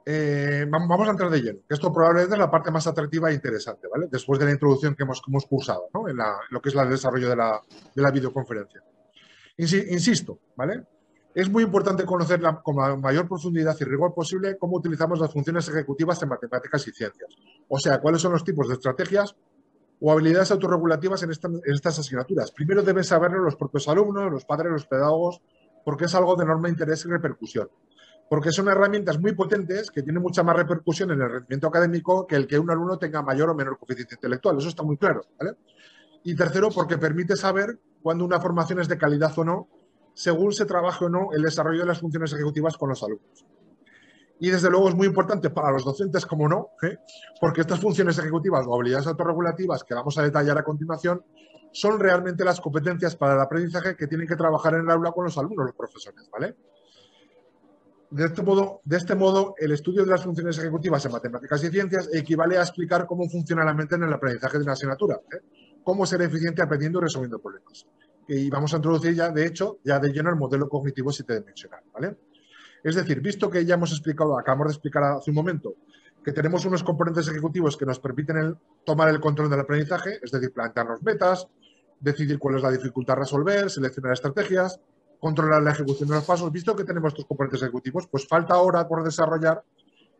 Vamos a entrar de lleno. Esto probablemente es la parte más atractiva e interesante, ¿vale? Después de la introducción que hemos cursado, ¿no? En lo que es el desarrollo de la videoconferencia. Insisto, ¿vale? Es muy importante conocer con la mayor profundidad y rigor posible cómo utilizamos las funciones ejecutivas en matemáticas y ciencias. O sea, cuáles son los tipos de estrategias o habilidades autorregulativas en estas asignaturas. Primero deben saberlo los propios alumnos, los padres, los pedagogos, porque es algo de enorme interés y repercusión. Porque son herramientas muy potentes que tienen mucha más repercusión en el rendimiento académico que el que un alumno tenga mayor o menor coeficiente intelectual. Eso está muy claro, ¿vale? Y tercero, porque permite saber cuándo una formación es de calidad o no, según se trabaje o no el desarrollo de las funciones ejecutivas con los alumnos. Y desde luego es muy importante para los docentes, como no, porque estas funciones ejecutivas o habilidades autorregulativas que vamos a detallar a continuación son realmente las competencias para el aprendizaje que tienen que trabajar en el aula con los alumnos, los profesores, ¿vale? De este modo, el estudio de las funciones ejecutivas en matemáticas y ciencias equivale a explicar cómo funciona la mente en el aprendizaje de una asignatura, cómo ser eficiente aprendiendo y resolviendo problemas. Y vamos a introducir ya de lleno el modelo cognitivo 7-dimensional, ¿vale? Es decir, visto que ya acabamos de explicar hace un momento, que tenemos unos componentes ejecutivos que nos permiten tomar el control del aprendizaje, es decir, plantearnos metas, decidir cuál es la dificultad a resolver, seleccionar estrategias, controlar la ejecución de los pasos. Visto que tenemos estos componentes ejecutivos, pues falta ahora por desarrollar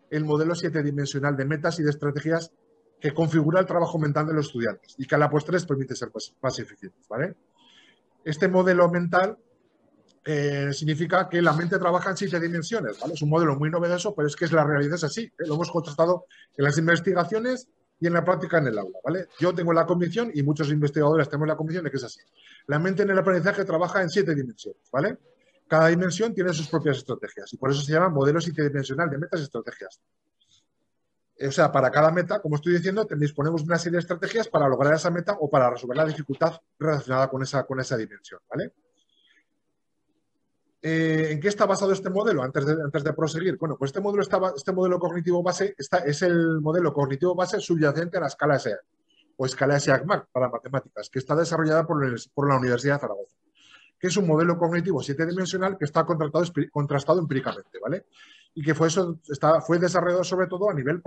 el modelo 7-dimensional de metas y de estrategias que configura el trabajo mental de los estudiantes y que a la postre les permite ser más eficientes, ¿vale? Este modelo mental significa que la mente trabaja en 7 dimensiones, ¿vale? Es un modelo muy novedoso, pero es que la realidad es así, ¿eh? Lo hemos contrastado en las investigaciones y en la práctica en el aula, ¿vale? Yo tengo la convicción, y muchos investigadores tenemos la convicción de que es así. La mente en el aprendizaje trabaja en 7 dimensiones, ¿vale? Cada dimensión tiene sus propias estrategias y por eso se llama modelo 7-dimensional de metas y estrategias. O sea, para cada meta, como estoy diciendo, disponemos de una serie de estrategias para lograr esa meta o para resolver la dificultad relacionada con esa dimensión, ¿vale? ¿En qué está basado este modelo? Antes de proseguir. Bueno, pues este modelo cognitivo base es el modelo cognitivo base subyacente a la escala SEAC o escala SEAC-MAC para matemáticas, que está desarrollada por la Universidad de Zaragoza, que es un modelo cognitivo 7-dimensional que está contrastado empíricamente, ¿vale? Y que fue desarrollado sobre todo a nivel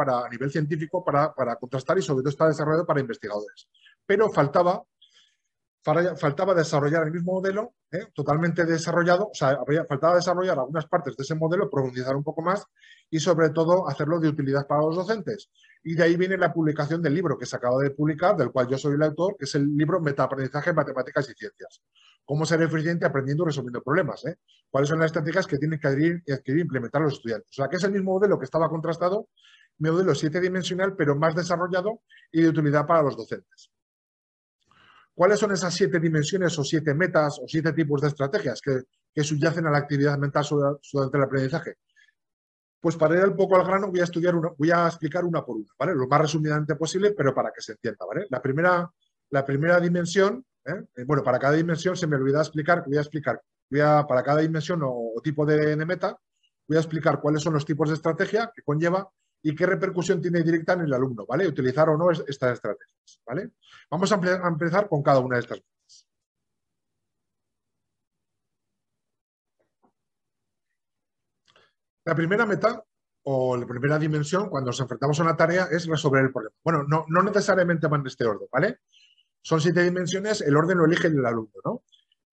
científico para contrastar y sobre todo está desarrollado para investigadores. Pero faltaba desarrollar el mismo modelo, totalmente desarrollado, o sea, faltaba desarrollar algunas partes de ese modelo, profundizar un poco más y sobre todo hacerlo de utilidad para los docentes. Y de ahí viene la publicación del libro que se acaba de publicar, del cual yo soy el autor, que es el libro Metaaprendizaje en Matemáticas y Ciencias. Cómo ser eficiente aprendiendo y resolviendo problemas. Cuáles son las estrategias que tienen que adquirir y implementar los estudiantes. O sea, que es el mismo modelo que estaba contrastado, modelo 7-dimensional, pero más desarrollado y de utilidad para los docentes. ¿Cuáles son esas 7 dimensiones o 7 metas o 7 tipos de estrategias que subyacen a la actividad mental durante el aprendizaje? Pues para ir un poco al grano voy a explicar una por una, ¿vale? Lo más resumidamente posible, pero para que se entienda, ¿vale? La primera dimensión, bueno, para cada dimensión se me olvidó explicar, para cada dimensión o tipo de meta, voy a explicar cuáles son los tipos de estrategia que conlleva y qué repercusión tiene directa en el alumno, ¿vale? Utilizar o no estas estrategias, ¿vale? Vamos a empezar con cada una de estas metas. La primera meta o la primera dimensión cuando nos enfrentamos a una tarea es resolver el problema. Bueno, no necesariamente van en este orden, ¿vale? Son 7 dimensiones, el orden lo elige el alumno, ¿no?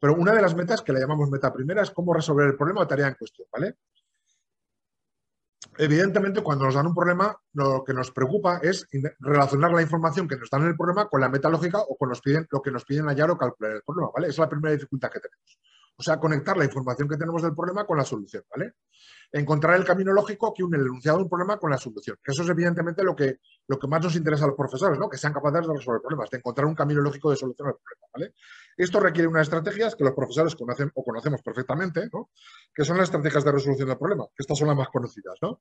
Pero una de las metas, que la llamamos meta primera, es cómo resolver el problema o tarea en cuestión, ¿vale? Evidentemente, cuando nos dan un problema, lo que nos preocupa es relacionar la información que nos dan en el problema con la meta lógica o con lo que nos piden hallar o calcular el problema, ¿vale? Esa es la primera dificultad que tenemos. O sea, conectar la información que tenemos del problema con la solución, ¿vale? Encontrar el camino lógico que une el enunciado de un problema con la solución. Eso es evidentemente lo que más nos interesa a los profesores, ¿no? Que sean capaces de resolver problemas, de encontrar un camino lógico de solución al problema, ¿vale? Esto requiere unas estrategias que los profesores conocemos perfectamente, ¿no? Que son las estrategias de resolución del problema, que estas son las más conocidas, ¿no?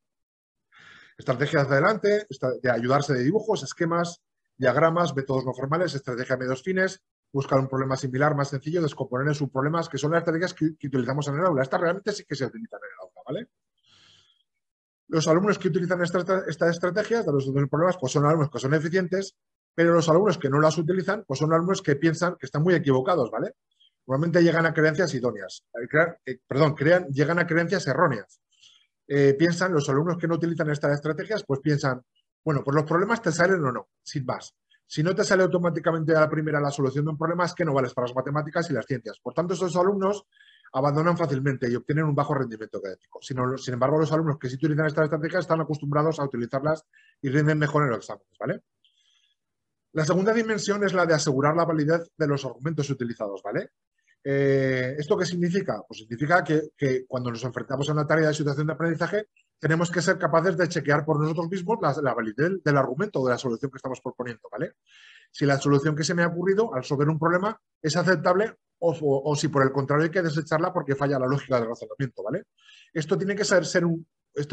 Estrategias de adelante, de ayudarse de dibujos, esquemas, diagramas, métodos no formales, estrategia de medios fines, buscar un problema similar, más sencillo, descomponer en subproblemas, que son las estrategias que utilizamos en el aula. Estas realmente sí que se utilizan en el aula, ¿vale? Los alumnos que utilizan estas estrategias de resolución de problemas, pues son alumnos que son eficientes, pero los alumnos que no las utilizan, pues son alumnos que piensan que están muy equivocados, ¿vale? Normalmente llegan a creencias idóneas, llegan a creencias erróneas. Los alumnos que no utilizan estas estrategias, pues piensan, bueno, pues los problemas te salen o no, sin más. Si no te sale automáticamente a la primera la solución de un problema, es que no vales para las matemáticas y las ciencias. Por tanto, estos alumnos abandonan fácilmente y obtienen un bajo rendimiento académico. Sin embargo, los alumnos que sí utilizan estas estrategias están acostumbrados a utilizarlas y rinden mejor en los exámenes, ¿vale? La segunda dimensión es la de asegurar la validez de los argumentos utilizados, ¿vale? ¿Esto qué significa? Pues significa que cuando nos enfrentamos a una tarea de situación de aprendizaje tenemos que ser capaces de chequear por nosotros mismos la validez del argumento o de la solución que estamos proponiendo, ¿vale? Si la solución que se me ha ocurrido al resolver un problema es aceptable o si por el contrario hay que desecharla porque falla la lógica del razonamiento, ¿vale? Esto tiene que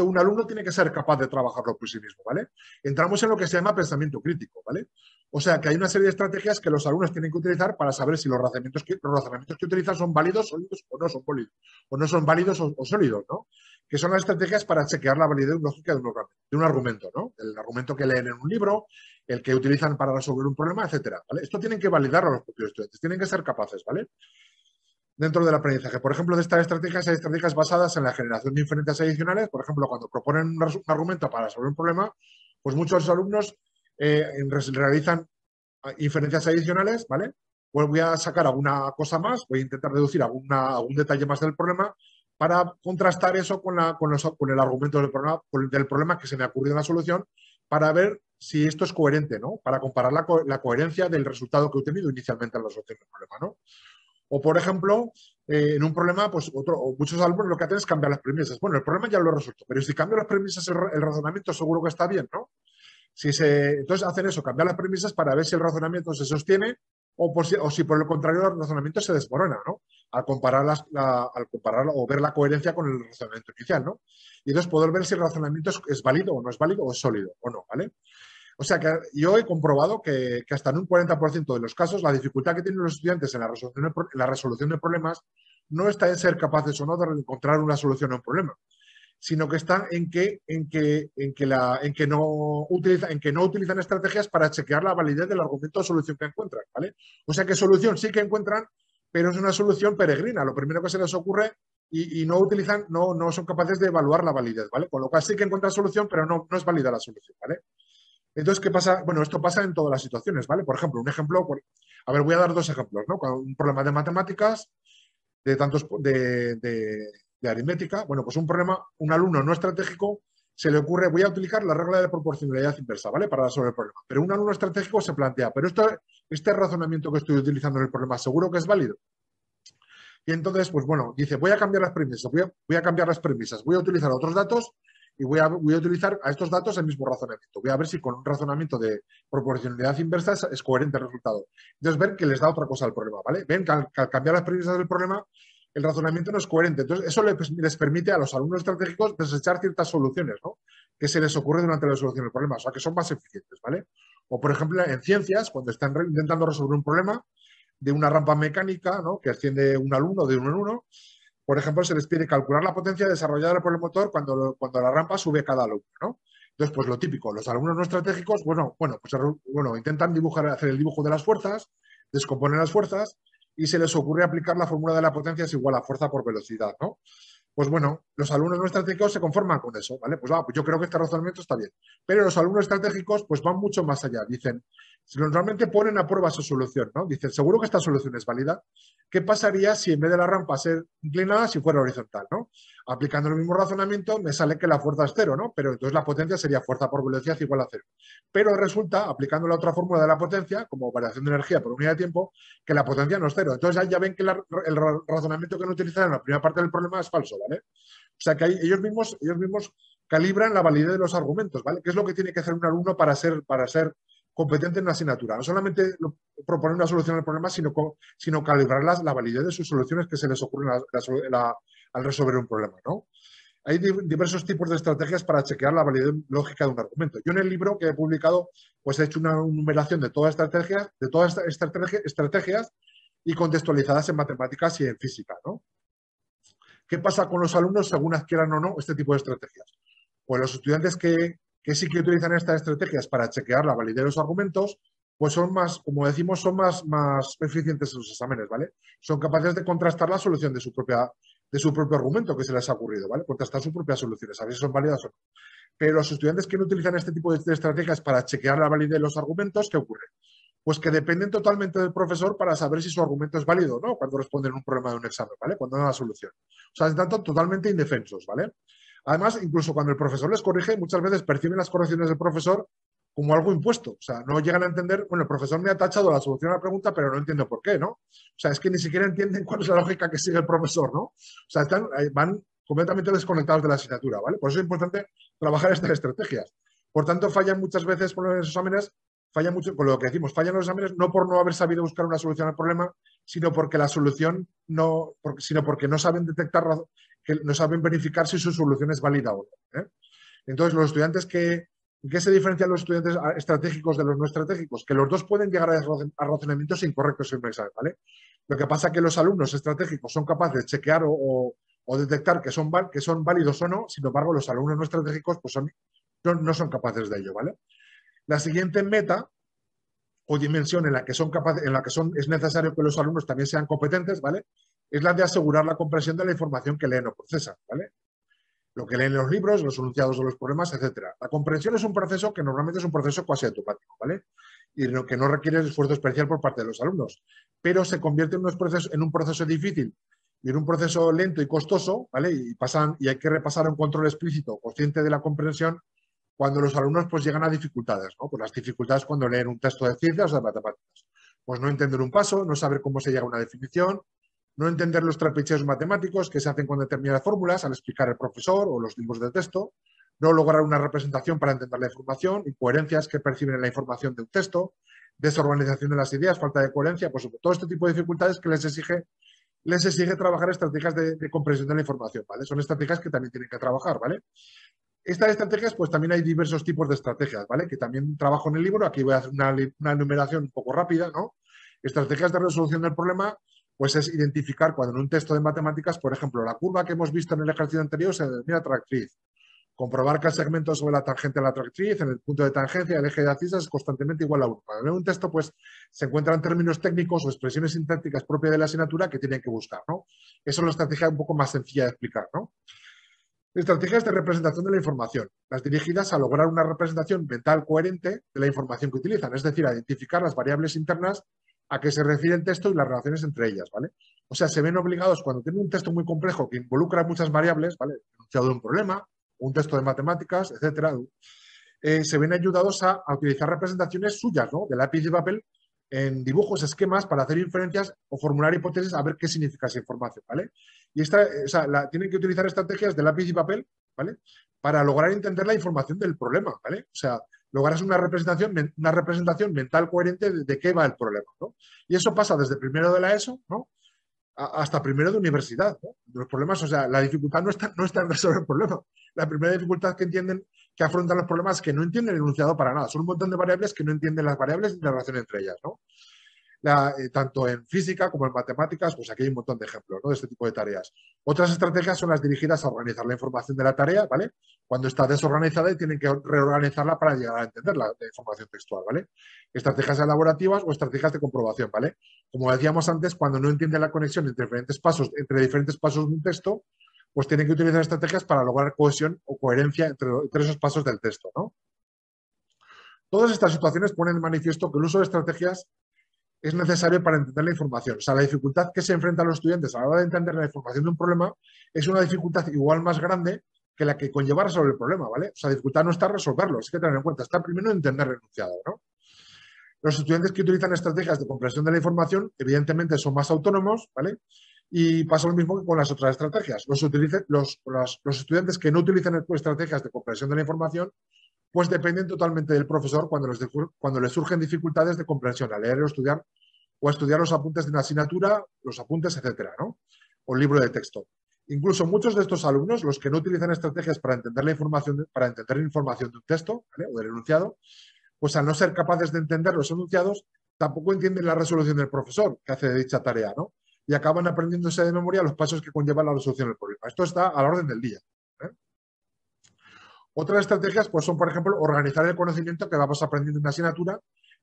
un alumno tiene que ser capaz de trabajarlo por sí mismo, ¿vale? Entramos en lo que se llama pensamiento crítico, ¿vale? O sea, que hay una serie de estrategias que los alumnos tienen que utilizar para saber si los razonamientos que utilizan son válidos, sólidos o no son válidos, o no son válidos o sólidos, ¿no? Que son las estrategias para chequear la validez lógica de un argumento, ¿no? El argumento que leen en un libro, el que utilizan para resolver un problema, etcétera, ¿vale? Esto tienen que validarlo los propios estudiantes, tienen que ser capaces, ¿vale? Dentro del aprendizaje. Por ejemplo, de estas estrategias hay estrategias basadas en la generación de inferencias adicionales. Por ejemplo, cuando proponen un argumento para resolver un problema, pues muchos alumnos realizan inferencias adicionales, ¿vale? Pues voy a sacar alguna cosa más, voy a intentar deducir algún detalle más del problema para contrastar eso con el argumento del problema que se me ha ocurrido en la solución para ver si esto es coherente, ¿no? Para comparar la coherencia del resultado que he obtenido inicialmente en la resolución del problema, ¿no? O, por ejemplo, en un problema, pues muchos alumnos lo que hacen es cambiar las premisas. Bueno, el problema ya lo he resuelto, pero si cambio las premisas, el razonamiento seguro que está bien, ¿no? Entonces hacen eso, cambiar las premisas para ver si el razonamiento se sostiene o si por el contrario el razonamiento se desmorona, ¿no? Al comparar o ver la coherencia con el razonamiento inicial, ¿no? Y entonces poder ver si el razonamiento es válido o no es válido, o es sólido o no, ¿vale? O sea que yo he comprobado que hasta en un 40% de los casos la dificultad que tienen los estudiantes en la resolución de problemas no está en ser capaces o no de encontrar una solución a un problema, sino que está en que no utilizan estrategias para chequear la validez del argumento o solución que encuentran, ¿vale? O sea que solución sí que encuentran, pero es una solución peregrina, lo primero que se les ocurre y no son capaces de evaluar la validez, ¿vale? Con lo cual sí que encuentran solución, pero no es válida la solución, ¿vale? Entonces, ¿qué pasa? Bueno, esto pasa en todas las situaciones, ¿vale? Por ejemplo, a ver, voy a dar 2 ejemplos, ¿no? Un problema de matemáticas, de aritmética. Bueno, pues un alumno no estratégico se le ocurre, voy a utilizar la regla de proporcionalidad inversa, ¿vale? Para resolver el problema. Pero un alumno estratégico se plantea, pero este razonamiento que estoy utilizando en el problema, ¿seguro que es válido? Y entonces, pues bueno, dice, voy a cambiar las premisas, voy a cambiar las premisas, voy a utilizar otros datos y voy a utilizar a estos datos el mismo razonamiento. Voy a ver si con un razonamiento de proporcionalidad inversa es coherente el resultado. Entonces, ven que les da otra cosa al problema, ¿vale? Ven que al cambiar las premisas del problema, el razonamiento no es coherente. Entonces, eso les permite a los alumnos estratégicos desechar ciertas soluciones, ¿no? Que se les ocurre durante la resolución del problema, o sea, que son más eficientes, ¿vale? O, por ejemplo, en ciencias, cuando están intentando resolver un problema de una rampa mecánica, ¿no? Que asciende un alumno de 1 en 1, por ejemplo, se les pide calcular la potencia desarrollada por el motor cuando la rampa sube cada alumno, ¿no? Entonces, pues lo típico, los alumnos no estratégicos, intentan hacer el dibujo de las fuerzas, descomponen las fuerzas y se les ocurre aplicar la fórmula de la potencia es igual a fuerza por velocidad, ¿no? Pues bueno, los alumnos no estratégicos se conforman con eso, ¿vale? Pues yo creo que este razonamiento está bien. Pero los alumnos estratégicos pues van mucho más allá. Dicen, si normalmente ponen a prueba su solución, ¿no? Dicen, ¿seguro que esta solución es válida? ¿Qué pasaría si en vez de la rampa ser inclinada, si fuera horizontal, ¿no? Aplicando el mismo razonamiento me sale que la fuerza es 0, ¿no? Pero entonces la potencia sería fuerza por velocidad igual a 0. Pero resulta, aplicando la otra fórmula de la potencia, como variación de energía por unidad de tiempo, que la potencia no es 0. Entonces ya ven que el razonamiento que han utilizado en la primera parte del problema es falso, ¿vale? O sea que ellos mismos calibran la validez de los argumentos, ¿vale? ¿Qué es lo que tiene que hacer un alumno para ser competente en una asignatura? No solamente proponer una solución al problema, sino calibrar la validez de sus soluciones que se les ocurren al resolver un problema, ¿no? Hay diversos tipos de estrategias para chequear la validez lógica de un argumento. Yo en el libro que he publicado, pues he hecho una numeración de todas estas estrategias y contextualizadas en matemáticas y en física, ¿no? ¿Qué pasa con los alumnos según adquieran o no este tipo de estrategias? Pues los estudiantes que sí que utilizan estas estrategias para chequear la validez de los argumentos, pues son más, como decimos, son más eficientes en sus exámenes, ¿vale? Son capaces de contrastar la solución de su propio argumento que se les ha ocurrido, ¿vale? Contrastar sus propias soluciones, a ver si son válidas o no. Pero los estudiantes que no utilizan este tipo de estrategias para chequear la validez de los argumentos, ¿qué ocurre? Pues que dependen totalmente del profesor para saber si su argumento es válido o no cuando responden un problema de un examen, ¿vale? Cuando dan la solución. O sea, están totalmente indefensos, ¿vale? Además, incluso cuando el profesor les corrige, muchas veces perciben las correcciones del profesor como algo impuesto. O sea, no llegan a entender, bueno, el profesor me ha tachado la solución a la pregunta, pero no entiendo por qué, ¿no? O sea, es que ni siquiera entienden cuál es la lógica que sigue el profesor, ¿no? O sea, van completamente desconectados de la asignatura, ¿vale? Por eso es importante trabajar estas estrategias. Por tanto, fallan muchas veces con los exámenes, fallan mucho, con lo que decimos, fallan los exámenes no por no haber sabido buscar una solución al problema, sino porque la solución sino porque no saben detectar, que no saben verificar si su solución es válida o no, ¿eh? Entonces, los estudiantes ¿qué se diferencian los estudiantes estratégicos de los no estratégicos? Que los dos pueden llegar a razonamientos incorrectos en un examen, ¿vale? Lo que pasa es que los alumnos estratégicos son capaces de chequear o detectar que son válidos o no, sin embargo, los alumnos no estratégicos pues no son capaces de ello, ¿vale? La siguiente meta o dimensión en la que es necesario que los alumnos también sean competentes, ¿vale? Es la de asegurar la comprensión de la información que leen o procesan, ¿vale? Lo que leen en los libros, los enunciados de los problemas, etcétera. La comprensión es un proceso que normalmente es un proceso cuasi automático, ¿vale? Y que no requiere esfuerzo especial por parte de los alumnos, pero se convierte en un proceso difícil y en un proceso lento y costoso, ¿vale? Y hay que repasar un control explícito, consciente de la comprensión, cuando los alumnos pues llegan a dificultades, ¿no? Pues las dificultades cuando leen un texto de ciencias o de matemáticas. Pues no entender un paso, no saber cómo se llega a una definición, no entender los trapicheos matemáticos que se hacen con determinadas fórmulas al explicar el profesor o los libros de texto, no lograr una representación para entender la información, incoherencias que perciben en la información de un texto, desorganización de las ideas, falta de coherencia, pues todo este tipo de dificultades que les exige trabajar estrategias de comprensión de la información, ¿vale? Son estrategias que también tienen que trabajar, ¿vale? Estas estrategias, pues también hay diversos tipos de estrategias, ¿vale? Que también trabajo en el libro, aquí voy a hacer una enumeración un poco rápida, ¿no? Estrategias de resolución del problema, pues es identificar cuando en un texto de matemáticas, por ejemplo, la curva que hemos visto en el ejercicio anterior se denomina tractriz. Comprobar que el segmento sobre la tangente de la tractriz, en el punto de tangencia, el eje de abscisas es constantemente igual a 1. Para leer un texto, pues, se encuentran términos técnicos o expresiones sintácticas propias de la asignatura que tienen que buscar, ¿no? Esa es la estrategia un poco más sencilla de explicar, ¿no? Estrategias de representación de la información, las dirigidas a lograr una representación mental coherente de la información que utilizan, es decir, a identificar las variables internas a que se refiere el texto y las relaciones entre ellas, ¿vale? O sea, se ven obligados cuando tienen un texto muy complejo que involucra muchas variables, ¿vale? El enunciado de un problema, un texto de matemáticas, etcétera, se ven ayudados a utilizar representaciones suyas, ¿no? De lápiz y papel en dibujos, esquemas para hacer inferencias o formular hipótesis a ver qué significa esa información, ¿vale? Y tienen que utilizar estrategias de lápiz y papel, ¿vale? Para lograr entender la información del problema, ¿vale? O sea, lograr una representación mental coherente de qué va el problema, ¿no? Y eso pasa desde primero de la ESO, ¿no? Hasta primero de universidad, ¿no? Los problemas, o sea, la dificultad no está en resolver el problema. La primera dificultad que afrontan los problemas es que no entienden el enunciado para nada. Son un montón de variables que no entienden las variables ni la relación entre ellas, ¿no? Tanto en física como en matemáticas, pues aquí hay un montón de ejemplos, ¿no? De este tipo de tareas. Otras estrategias son las dirigidas a organizar la información de la tarea, ¿vale? Cuando está desorganizada y tienen que reorganizarla para llegar a entender la información textual, ¿vale? Estrategias elaborativas o estrategias de comprobación, ¿vale? Como decíamos antes, cuando no entienden la conexión entre diferentes pasos de un texto, pues tienen que utilizar estrategias para lograr cohesión o coherencia entre esos pasos del texto, ¿no? Todas estas situaciones ponen de manifiesto que el uso de estrategias es necesario para entender la información. O sea, la dificultad que se enfrentan los estudiantes a la hora de entender la información de un problema es una dificultad igual más grande que la que conlleva resolver el problema, ¿vale? O sea, la dificultad no está en resolverlo, es que tener en cuenta, está primero en entender el enunciado, ¿no? Los estudiantes que utilizan estrategias de comprensión de la información, evidentemente, son más autónomos, ¿vale? Y pasa lo mismo que con las otras estrategias. Los estudiantes que no utilizan estrategias de comprensión de la información, pues dependen totalmente del profesor cuando les surgen dificultades de comprensión, a leer o a estudiar los apuntes de una asignatura, los apuntes, etcétera, ¿no? O el libro de texto. Incluso muchos de estos alumnos, los que no utilizan estrategias para entender la información de un texto, ¿vale? O del enunciado, pues al no ser capaces de entender los enunciados, tampoco entienden la resolución del profesor que hace dicha tarea, ¿no? Y acaban aprendiéndose de memoria los pasos que conllevan la resolución del problema. Esto está a la orden del día, ¿eh? Otras estrategias pues, son, por ejemplo, organizar el conocimiento que vamos aprendiendo en una asignatura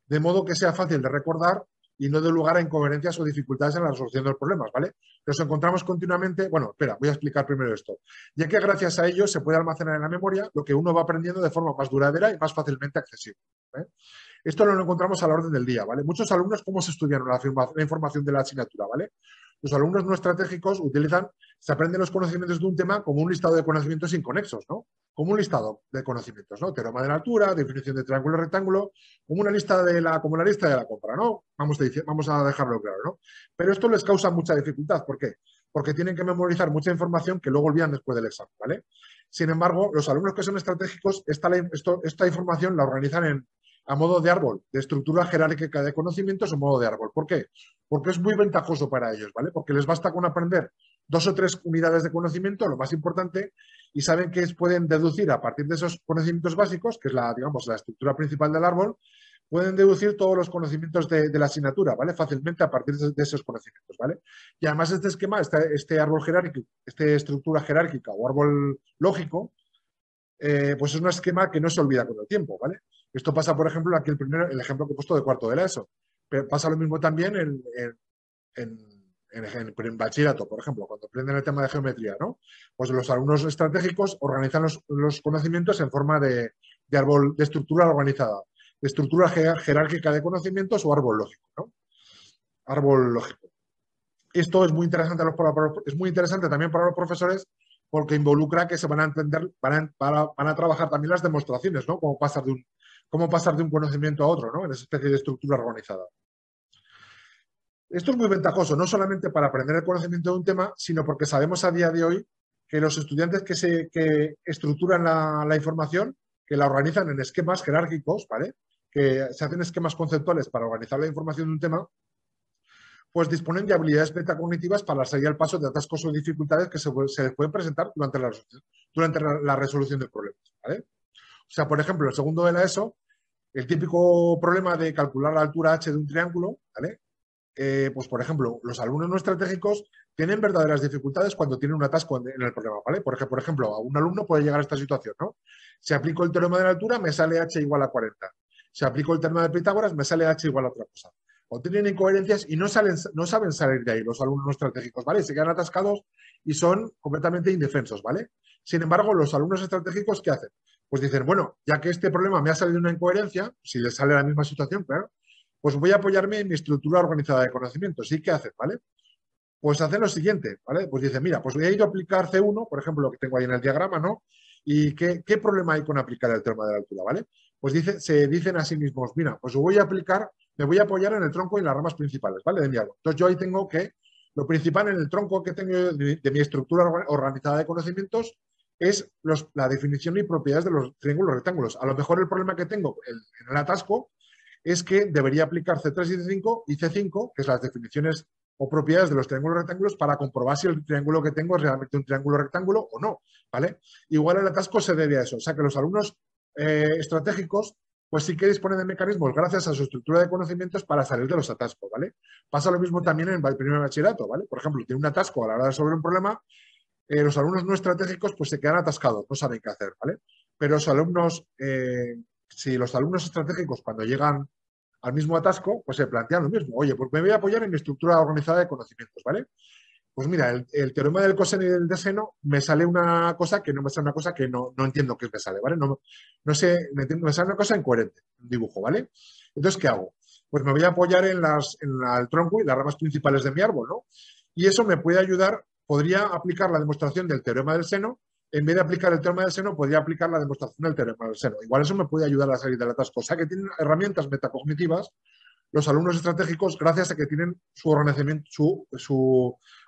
de modo que sea fácil de recordar y no dé lugar a incoherencias o dificultades en la resolución de los problemas, ¿vale? Nos encontramos continuamente, bueno, espera, voy a explicar primero esto, ya que gracias a ello se puede almacenar en la memoria lo que uno va aprendiendo de forma más duradera y más fácilmente accesible, ¿vale? Esto lo encontramos a la orden del día, ¿vale? Muchos alumnos, ¿cómo se estudiaron la información de la asignatura, ¿vale? Los alumnos no estratégicos se aprenden los conocimientos de un tema como un listado de conocimientos inconexos, ¿no? Como un listado de conocimientos, ¿no? Teorema de la altura, definición de triángulo rectángulo, como la lista de la compra, ¿no? Vamos a dejarlo claro, ¿no? Pero esto les causa mucha dificultad. ¿Por qué? Porque tienen que memorizar mucha información que luego olvidan después del examen, ¿vale? Sin embargo, los alumnos que son estratégicos, esta información la organizan a modo de árbol, de estructura jerárquica de conocimientos o modo de árbol. ¿Por qué? Porque es muy ventajoso para ellos, ¿vale? Porque les basta con aprender 2 o 3 unidades de conocimiento, lo más importante, y saben que pueden deducir a partir de esos conocimientos básicos, que es la estructura principal del árbol, pueden deducir todos los conocimientos de la asignatura, ¿vale? Fácilmente a partir de esos conocimientos, ¿vale? Y además este esquema, este árbol jerárquico, esta estructura jerárquica o árbol lógico, pues es un esquema que no se olvida con el tiempo, ¿vale? Esto pasa, por ejemplo, aquí el ejemplo que he puesto de cuarto de la ESO. Pero pasa lo mismo también en bachillerato, por ejemplo, cuando aprenden el tema de geometría, ¿no? Pues los alumnos estratégicos organizan los conocimientos en forma de árbol, de estructura organizada, de estructura jerárquica de conocimientos o árbol lógico, ¿no? Árbol lógico. Esto es muy interesante, es muy interesante también para los profesores porque involucra que se van a entender, van a trabajar también las demostraciones, ¿no? Cómo pasar de un conocimiento a otro, ¿no? En esa especie de estructura organizada. Esto es muy ventajoso, no solamente para aprender el conocimiento de un tema, sino porque sabemos a día de hoy que los estudiantes que estructuran la información, que la organizan en esquemas jerárquicos, ¿vale? Que se hacen esquemas conceptuales para organizar la información de un tema, pues disponen de habilidades metacognitivas para salir al paso de atascos o dificultades que se les pueden presentar durante la resolución de problemas, ¿vale? O sea, por ejemplo, el segundo de la ESO, el típico problema de calcular la altura h de un triángulo, ¿vale? Pues, por ejemplo, los alumnos no estratégicos tienen verdaderas dificultades cuando tienen un atasco en el problema, ¿vale? Porque, por ejemplo, a un alumno puede llegar a esta situación, ¿no? Si aplico el teorema de la altura, me sale h igual a 40. Si aplico el teorema de Pitágoras, me sale h igual a otra cosa. O tienen incoherencias y no saben salir de ahí los alumnos no estratégicos, ¿vale? Se quedan atascados y son completamente indefensos, ¿vale? Sin embargo, los alumnos estratégicos, ¿qué hacen? Pues dicen, bueno, ya que este problema me ha salido una incoherencia, si les sale la misma situación, claro, pues voy a apoyarme en mi estructura organizada de conocimientos. ¿Y qué hacen, vale? Pues hacen lo siguiente, ¿vale? Pues dicen, mira, pues voy a ir a aplicar C1, por ejemplo, lo que tengo ahí en el diagrama, ¿no? ¿Y qué problema hay con aplicar el teorema de la altura, ¿vale? Pues se dicen a sí mismos, mira, pues me voy a apoyar en el tronco y en las ramas principales, ¿vale? De mi árbol. Entonces yo ahí tengo que, lo principal en el tronco que tengo de mi estructura organizada de conocimientos es la definición y propiedades de los triángulos rectángulos. A lo mejor el problema que tengo en el atasco es que debería aplicar C3 y C5, que es las definiciones o propiedades de los triángulos rectángulos, para comprobar si el triángulo que tengo es realmente un triángulo rectángulo o no, ¿vale? Igual el atasco se debe a eso. O sea, que los alumnos estratégicos pues sí que disponen de mecanismos gracias a su estructura de conocimientos para salir de los atascos, ¿vale? Pasa lo mismo también en el primer bachillerato, ¿vale? Por ejemplo, tiene un atasco a la hora de resolver un problema, los alumnos no estratégicos pues se quedan atascados, no saben qué hacer, ¿vale? Pero los alumnos, si los alumnos estratégicos cuando llegan al mismo atasco, pues se plantean lo mismo. Oye, pues me voy a apoyar en mi estructura organizada de conocimientos, ¿vale? Pues mira, el teorema del coseno y del deseno me sale una cosa que no me sale una cosa que no entiendo qué me sale, ¿vale? No sé, me sale una cosa incoherente, un dibujo, ¿vale? Entonces, ¿qué hago? Pues me voy a apoyar en el tronco y las ramas principales de mi árbol, ¿no? Y eso me puede ayudar, podría aplicar la demostración del teorema del seno, en vez de aplicar el teorema del seno, podría aplicar la demostración del teorema del seno. Igual eso me puede ayudar a salir del atasco. O sea, que tienen herramientas metacognitivas los alumnos estratégicos gracias a que tienen su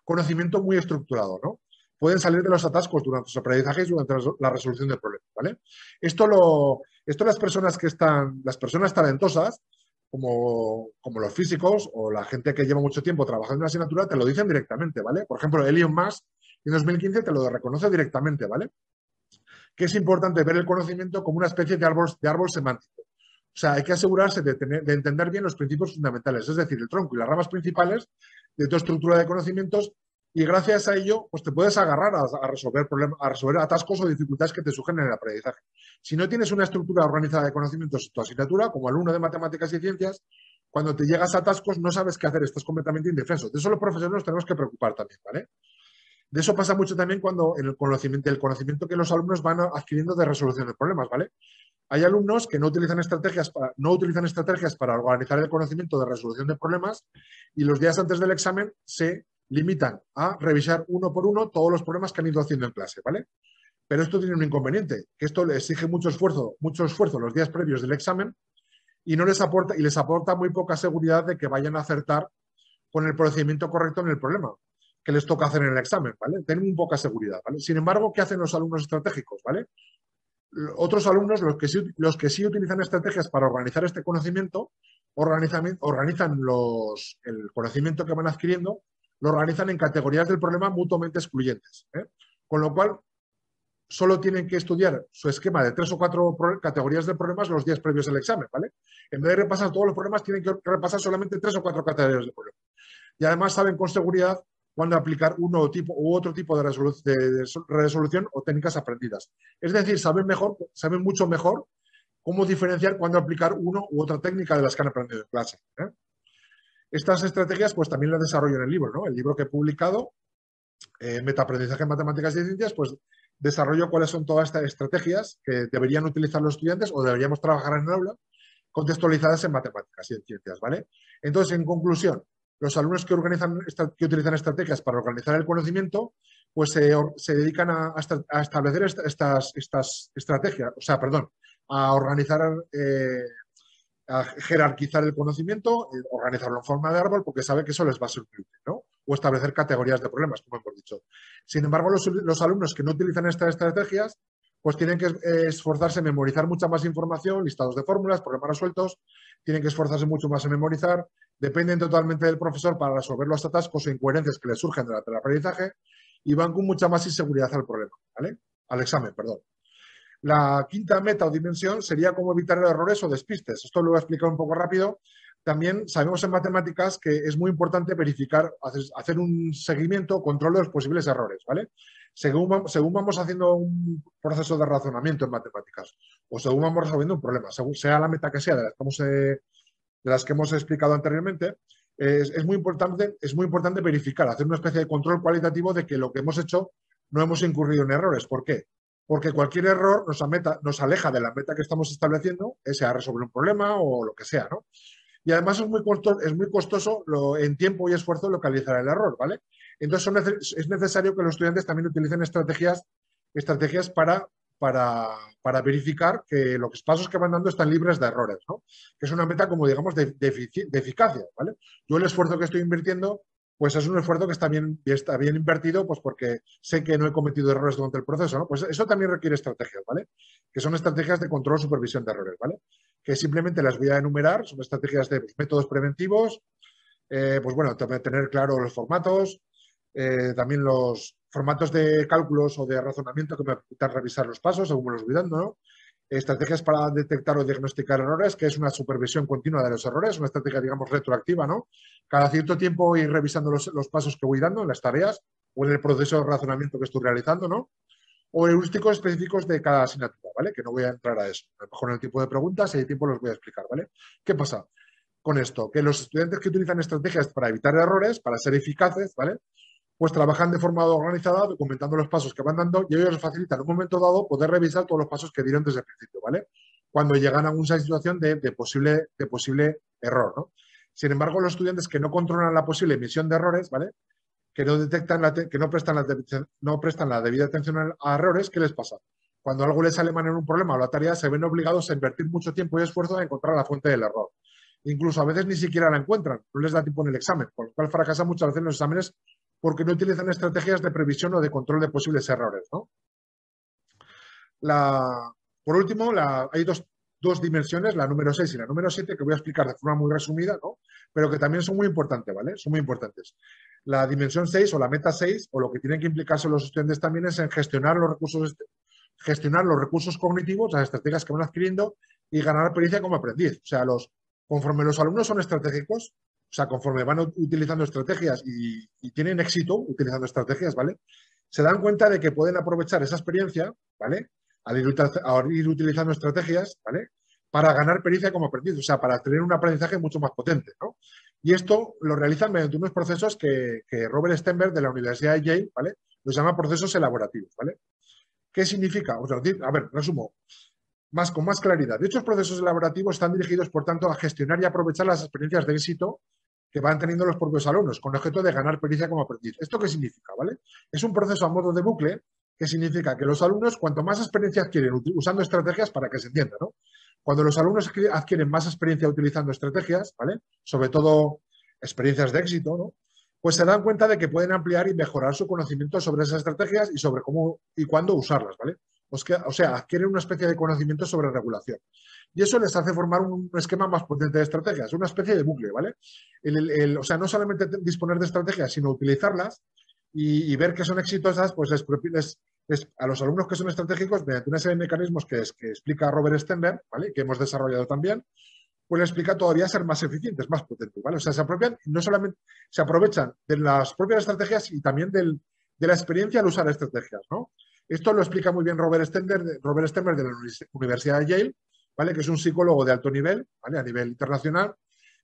conocimiento muy estructurado, ¿no? Pueden salir de los atascos durante su aprendizaje y durante la resolución del problema, ¿vale? Esto las personas talentosas, como los físicos o la gente que lleva mucho tiempo trabajando en una asignatura, te lo dicen directamente, ¿vale? Por ejemplo, Elon Musk en 2015 te lo reconoce directamente, ¿vale? Que es importante ver el conocimiento como una especie de árbol semántico. O sea, hay que asegurarse de entender bien los principios fundamentales, es decir, el tronco y las ramas principales de tu estructura de conocimientos, y gracias a ello pues te puedes agarrar a resolver atascos o dificultades que te surgen en el aprendizaje. Si no tienes una estructura organizada de conocimientos en tu asignatura, como alumno de matemáticas y ciencias, cuando te llegas a atascos no sabes qué hacer, estás completamente indefenso. De eso los profesores nos tenemos que preocupar también, ¿vale? De eso pasa mucho también cuando en el conocimiento que los alumnos van adquiriendo de resolución de problemas, ¿vale? Hay alumnos que no utilizan estrategias para organizar el conocimiento de resolución de problemas y los días antes del examen se limitan a revisar uno por uno todos los problemas que han ido haciendo en clase, ¿vale? Pero esto tiene un inconveniente, que esto le exige mucho esfuerzo los días previos del examen y les aporta muy poca seguridad de que vayan a acertar con el procedimiento correcto en el problema que les toca hacer en el examen, ¿vale? Tienen muy poca seguridad, ¿vale? Sin embargo, ¿qué hacen los alumnos estratégicos, ¿vale? Otros alumnos, los que sí utilizan estrategias para organizar este conocimiento, organizan el conocimiento que van adquiriendo, lo organizan en categorías del problema mutuamente excluyentes, ¿eh? Con lo cual, solo tienen que estudiar su esquema de 3 o 4 categorías de problemas los días previos al examen, ¿vale? En vez de repasar todos los problemas, tienen que repasar solamente 3 o 4 categorías de problemas. Y además saben con seguridad cuándo aplicar uno u otro tipo de resolución o técnicas aprendidas. Es decir, saben mucho mejor cómo diferenciar cuándo aplicar uno u otra técnica de las que han aprendido en clase, ¿eh? Estas estrategias pues también las desarrollo en el libro, ¿no? El libro que he publicado, Metaaprendizaje en Matemáticas y Ciencias, pues desarrollo cuáles son todas estas estrategias que deberían utilizar los estudiantes o deberíamos trabajar en el aula contextualizadas en matemáticas y en ciencias, ¿vale? Entonces, en conclusión, los alumnos que utilizan estrategias para organizar el conocimiento, pues se dedican a establecer estas estrategias, a organizar, a jerarquizar el conocimiento, organizarlo en forma de árbol, porque sabe que eso les va a ser útil, ¿no? O establecer categorías de problemas, como hemos dicho. Sin embargo, los alumnos que no utilizan estas estrategias, pues tienen que esforzarse en memorizar mucha más información, listados de fórmulas, problemas resueltos, tienen que esforzarse mucho más en memorizar, dependen totalmente del profesor para resolver los atascos o incoherencias que les surgen durante el aprendizaje y van con mucha más inseguridad al problema, ¿vale? Al examen, perdón. La quinta meta o dimensión sería cómo evitar errores o despistes. Esto lo voy a explicar un poco rápido. También sabemos en matemáticas que es muy importante verificar, hacer un seguimiento o control de los posibles errores, ¿vale? Según vamos haciendo un proceso de razonamiento en matemáticas o según vamos resolviendo un problema, según sea la meta que sea de las que hemos explicado anteriormente, es muy importante verificar, hacer una especie de control cualitativo de que lo que hemos hecho no hemos incurrido en errores. ¿Por qué? Porque cualquier error nos aleja de la meta que estamos estableciendo, sea resolver un problema o lo que sea, ¿no? Y además es muy costoso en tiempo y esfuerzo localizar el error, ¿vale? Entonces es necesario que los estudiantes también utilicen estrategias para verificar que los pasos que van dando están libres de errores, ¿no? Que es una meta como, digamos, de eficacia, ¿vale? Yo el esfuerzo que estoy invirtiendo, pues es un esfuerzo que está bien invertido, pues porque sé que no he cometido errores durante el proceso, ¿no? Pues eso también requiere estrategias, ¿vale? Que son estrategias de control o supervisión de errores, ¿vale? Que simplemente las voy a enumerar, son estrategias de métodos preventivos, pues bueno, tener claro los formatos, también los formatos de cálculos o de razonamiento que me permitan revisar los pasos según me los voy dando, ¿no? Estrategias para detectar o diagnosticar errores, que es una supervisión continua de los errores, una estrategia, digamos, retroactiva, ¿no? Cada cierto tiempo ir revisando los pasos que voy dando en las tareas o en el proceso de razonamiento que estoy realizando, ¿no? O heurísticos específicos de cada asignatura, ¿vale? Que no voy a entrar a eso. A lo mejor en el tipo de preguntas, si hay tiempo, los voy a explicar, ¿vale? ¿Qué pasa con esto? Que los estudiantes que utilizan estrategias para evitar errores, para ser eficaces, ¿vale? Pues trabajan de forma organizada, documentando los pasos que van dando y ellos les facilita en un momento dado poder revisar todos los pasos que dieron desde el principio, ¿vale? Cuando llegan a una situación de posible error, ¿no? Sin embargo, los estudiantes que no controlan la posible emisión de errores, ¿vale? Que no detectan, que no prestan la debida atención a errores, ¿qué les pasa? Cuando algo les sale mal en un problema o la tarea, se ven obligados a invertir mucho tiempo y esfuerzo en encontrar la fuente del error. Incluso a veces ni siquiera la encuentran, no les da tiempo en el examen, por lo cual fracasan muchas veces en los exámenes porque no utilizan estrategias de previsión o de control de posibles errores, ¿no? Por último, hay dos dimensiones, la número 6 y la número 7, que voy a explicar de forma muy resumida, ¿no? Pero que también son muy importantes, ¿vale? Son muy importantes. La dimensión 6 o la meta 6, o lo que tienen que implicarse los estudiantes también es en gestionar los recursos cognitivos, las estrategias que van adquiriendo y ganar experiencia como aprendiz. O sea, conforme los alumnos son estratégicos, o sea, conforme van utilizando estrategias y tienen éxito utilizando estrategias, ¿vale? Se dan cuenta de que pueden aprovechar esa experiencia, ¿vale? Al ir utilizando estrategias, ¿vale? Para ganar experiencia como aprendiz, o sea, para tener un aprendizaje mucho más potente, ¿no? Y esto lo realizan mediante unos procesos que Robert Stenberg de la Universidad de Yale, ¿vale? Los llama procesos elaborativos, ¿vale? ¿Qué significa? O sea, a ver, resumo. Con más claridad. Dichos procesos elaborativos están dirigidos, por tanto, a gestionar y aprovechar las experiencias de éxito que van teniendo los propios alumnos, con el objeto de ganar experiencia como aprendiz. ¿Esto qué significa? ¿Vale? Es un proceso a modo de bucle que significa que los alumnos, cuanto más experiencia adquieren usando estrategias, para que se entienda, ¿no? Cuando los alumnos adquieren más experiencia utilizando estrategias, ¿vale? Sobre todo experiencias de éxito, ¿no? Pues se dan cuenta de que pueden ampliar y mejorar su conocimiento sobre esas estrategias y sobre cómo y cuándo usarlas, ¿vale? O sea, adquieren una especie de conocimiento sobre regulación. Y eso les hace formar un esquema más potente de estrategias, una especie de bucle, ¿vale? O sea, no solamente disponer de estrategias, sino utilizarlas y ver que son exitosas, pues a los alumnos que son estratégicos, mediante una serie de mecanismos que explica Robert Stenberg, ¿vale? Que hemos desarrollado también, pues les explica todavía ser más eficientes, más potentes, ¿vale? O sea, no solamente se aprovechan de las propias estrategias y también de la experiencia al usar estrategias, ¿no? Esto lo explica muy bien Robert Stenberg de la Universidad de Yale, ¿vale? Que es un psicólogo de alto nivel, ¿vale? A nivel internacional,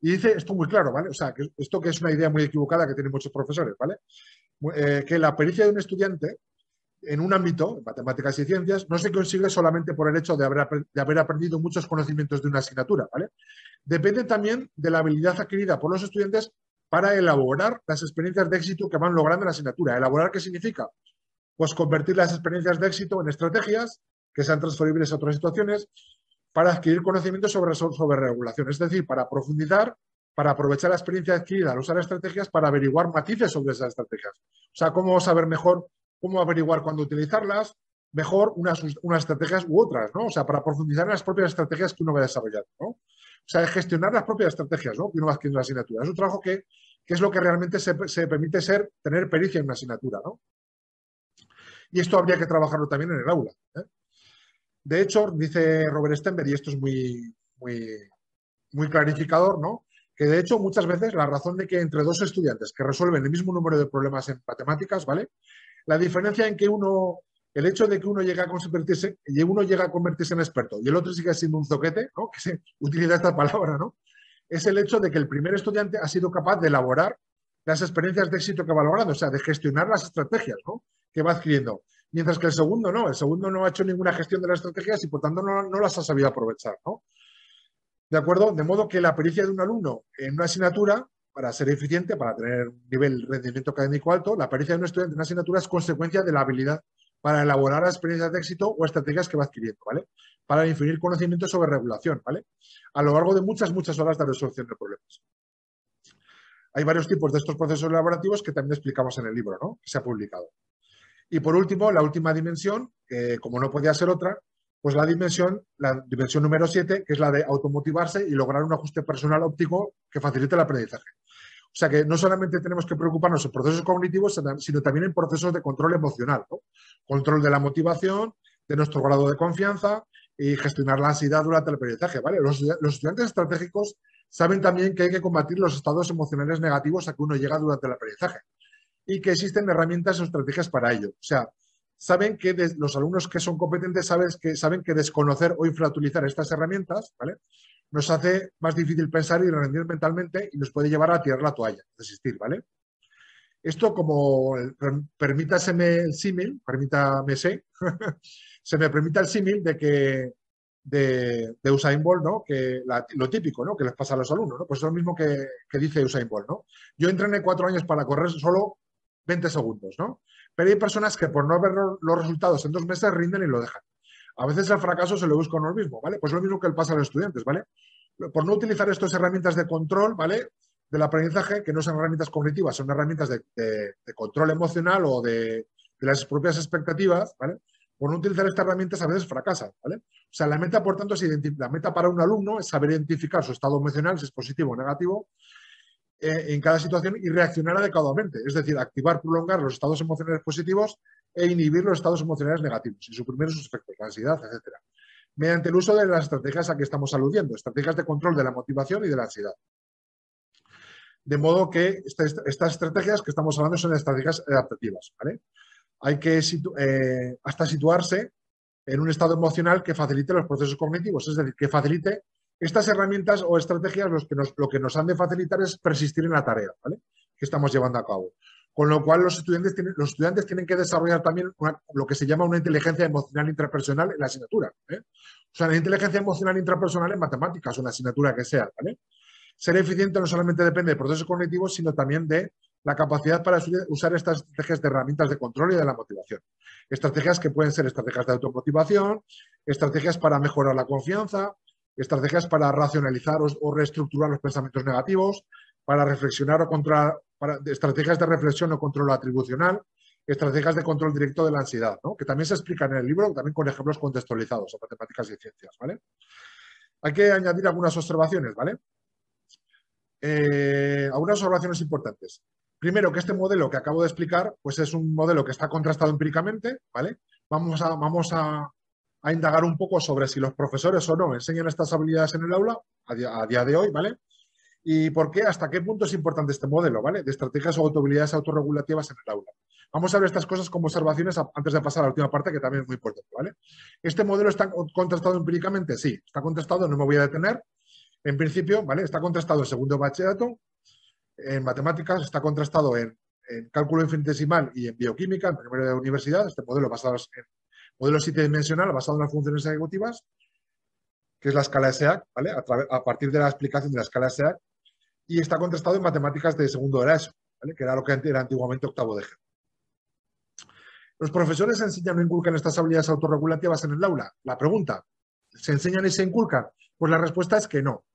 y dice esto muy claro, ¿vale? O sea, que esto que es una idea muy equivocada que tienen muchos profesores, ¿vale? Que la pericia de un estudiante en un ámbito, matemáticas y ciencias, no se consigue solamente por el hecho de haber aprendido muchos conocimientos de una asignatura, ¿vale? Depende también de la habilidad adquirida por los estudiantes para elaborar las experiencias de éxito que van logrando en la asignatura. ¿Elaborar qué significa? Pues convertir las experiencias de éxito en estrategias que sean transferibles a otras situaciones, para adquirir conocimientos sobre regulación, es decir, para profundizar, para aprovechar la experiencia adquirida al usar estrategias para averiguar matices sobre esas estrategias. O sea, cómo saber mejor, cómo averiguar cuándo utilizarlas, mejor unas estrategias u otras, ¿no? O sea, para profundizar en las propias estrategias que uno va desarrollando, ¿no? O sea, gestionar las propias estrategias, ¿no? Que uno va adquiriendo la asignatura. Es un trabajo que es lo que realmente se permite tener pericia en una asignatura, ¿no? Y esto habría que trabajarlo también en el aula, ¿eh? De hecho, dice Robert Stenberg, y esto es muy clarificador, ¿no? Que de hecho muchas veces la razón de que entre dos estudiantes que resuelven el mismo número de problemas en matemáticas, ¿vale? La diferencia en que el hecho de que uno llega a convertirse en experto y el otro sigue siendo un zoquete, ¿no? Que se utiliza esta palabra, ¿no? Es el hecho de que el primer estudiante ha sido capaz de elaborar las experiencias de éxito que va logrando, o sea, de gestionar las estrategias, ¿no? Que va adquiriendo. Mientras que el segundo no ha hecho ninguna gestión de las estrategias y por tanto no las ha sabido aprovechar, ¿no? ¿De acuerdo? De modo que la pericia de un alumno en una asignatura, para ser eficiente, para tener un nivel de rendimiento académico alto, la pericia de un estudiante en una asignatura es consecuencia de la habilidad para elaborar las experiencias de éxito o estrategias que va adquiriendo, ¿vale? Para inferir conocimientos sobre regulación, ¿vale? A lo largo de muchas horas de resolución de problemas. Hay varios tipos de estos procesos elaborativos que también explicamos en el libro, ¿no? Que se ha publicado. Y por último, la última dimensión, que como no podía ser otra, pues la dimensión número 7, que es la de automotivarse y lograr un ajuste personal óptimo que facilite el aprendizaje. O sea que no solamente tenemos que preocuparnos en procesos cognitivos, sino también en procesos de control emocional, ¿no? Control de la motivación, de nuestro grado de confianza y gestionar la ansiedad durante el aprendizaje, ¿vale? Los estudiantes estratégicos saben también que hay que combatir los estados emocionales negativos a que uno llega durante el aprendizaje y que existen herramientas o estrategias para ello. O sea, saben que los alumnos que son competentes saben que desconocer o infrautilizar estas herramientas, ¿vale? Nos hace más difícil pensar y rendir mentalmente y nos puede llevar a tirar la toalla, desistir, ¿vale? Esto, como permítaseme el símil, se me permita el símil de Usain Bolt, ¿no? Que lo típico, ¿no? Que les pasa a los alumnos, ¿no? Pues es lo mismo que dice Usain Bolt, ¿no? Yo entrené 4 años para correr solo 20 segundos, ¿no? Pero hay personas que por no ver los resultados en 2 meses rinden y lo dejan. A veces el fracaso se lo busca uno mismo, ¿vale? Pues lo mismo que le pasa a los estudiantes, ¿vale? Por no utilizar estas herramientas de control, ¿vale? Del aprendizaje, que no son herramientas cognitivas, son herramientas de control emocional o de las propias expectativas, ¿vale? Por no utilizar estas herramientas a veces fracasan, ¿vale? O sea, la meta, por tanto, la meta para un alumno es saber identificar su estado emocional, si es positivo o negativo, en cada situación y reaccionar adecuadamente, es decir, activar, prolongar los estados emocionales positivos e inhibir los estados emocionales negativos y suprimir sus efectos, la ansiedad, etc. Mediante el uso de las estrategias a que estamos aludiendo, estrategias de control de la motivación y de la ansiedad. De modo que estas estrategias que estamos hablando son estrategias adaptativas, ¿vale? Hay que hasta situarse en un estado emocional que facilite los procesos cognitivos, es decir, que facilite estas herramientas o estrategias. Lo que nos han de facilitar es persistir en la tarea, ¿vale? Que estamos llevando a cabo. Con lo cual los estudiantes tienen que desarrollar también lo que se llama una inteligencia emocional intrapersonal en la asignatura, ¿eh? O sea, la inteligencia emocional intrapersonal en matemáticas o en la asignatura que sea, ¿vale? Ser eficiente no solamente depende de procesos cognitivos, sino también de la capacidad para usar estas estrategias de herramientas de control y de la motivación. Estrategias que pueden ser estrategias de automotivación, estrategias para mejorar la confianza, estrategias para racionalizar o reestructurar los pensamientos negativos, para reflexionar o controlar, estrategias de reflexión o control atribucional, estrategias de control directo de la ansiedad, ¿no? Que también se explican en el libro, también con ejemplos contextualizados en matemáticas y ciencias, ¿vale? Hay que añadir algunas observaciones, ¿vale? Algunas observaciones importantes. Primero, que este modelo que acabo de explicar, pues es un modelo que está contrastado empíricamente, ¿vale? Vamos a indagar un poco sobre si los profesores o no enseñan estas habilidades en el aula a día de hoy, ¿vale? Y por qué, hasta qué punto es importante este modelo, ¿vale? De estrategias o habilidades autorregulativas en el aula. Vamos a ver estas cosas como observaciones antes de pasar a la última parte, que también es muy importante, ¿vale? ¿Este modelo está contrastado empíricamente? Sí, está contrastado, no me voy a detener. En principio, ¿vale? Está contrastado en segundo de bachillerato, en matemáticas, está contrastado en cálculo infinitesimal y en bioquímica, en primero de universidad. Este modelo basado en modelo 7-dimensional, basado en las funciones ejecutivas, que es la escala SEAC, ¿vale? A partir de la explicación de la escala SEAC. Y está contrastado en matemáticas de segundo de la ESO, ¿vale? Que era lo que era antiguamente octavo de G. ¿Los profesores enseñan o inculcan estas habilidades autorregulativas en el aula? La pregunta, ¿Se enseñan y se inculcan? Pues la respuesta es que no.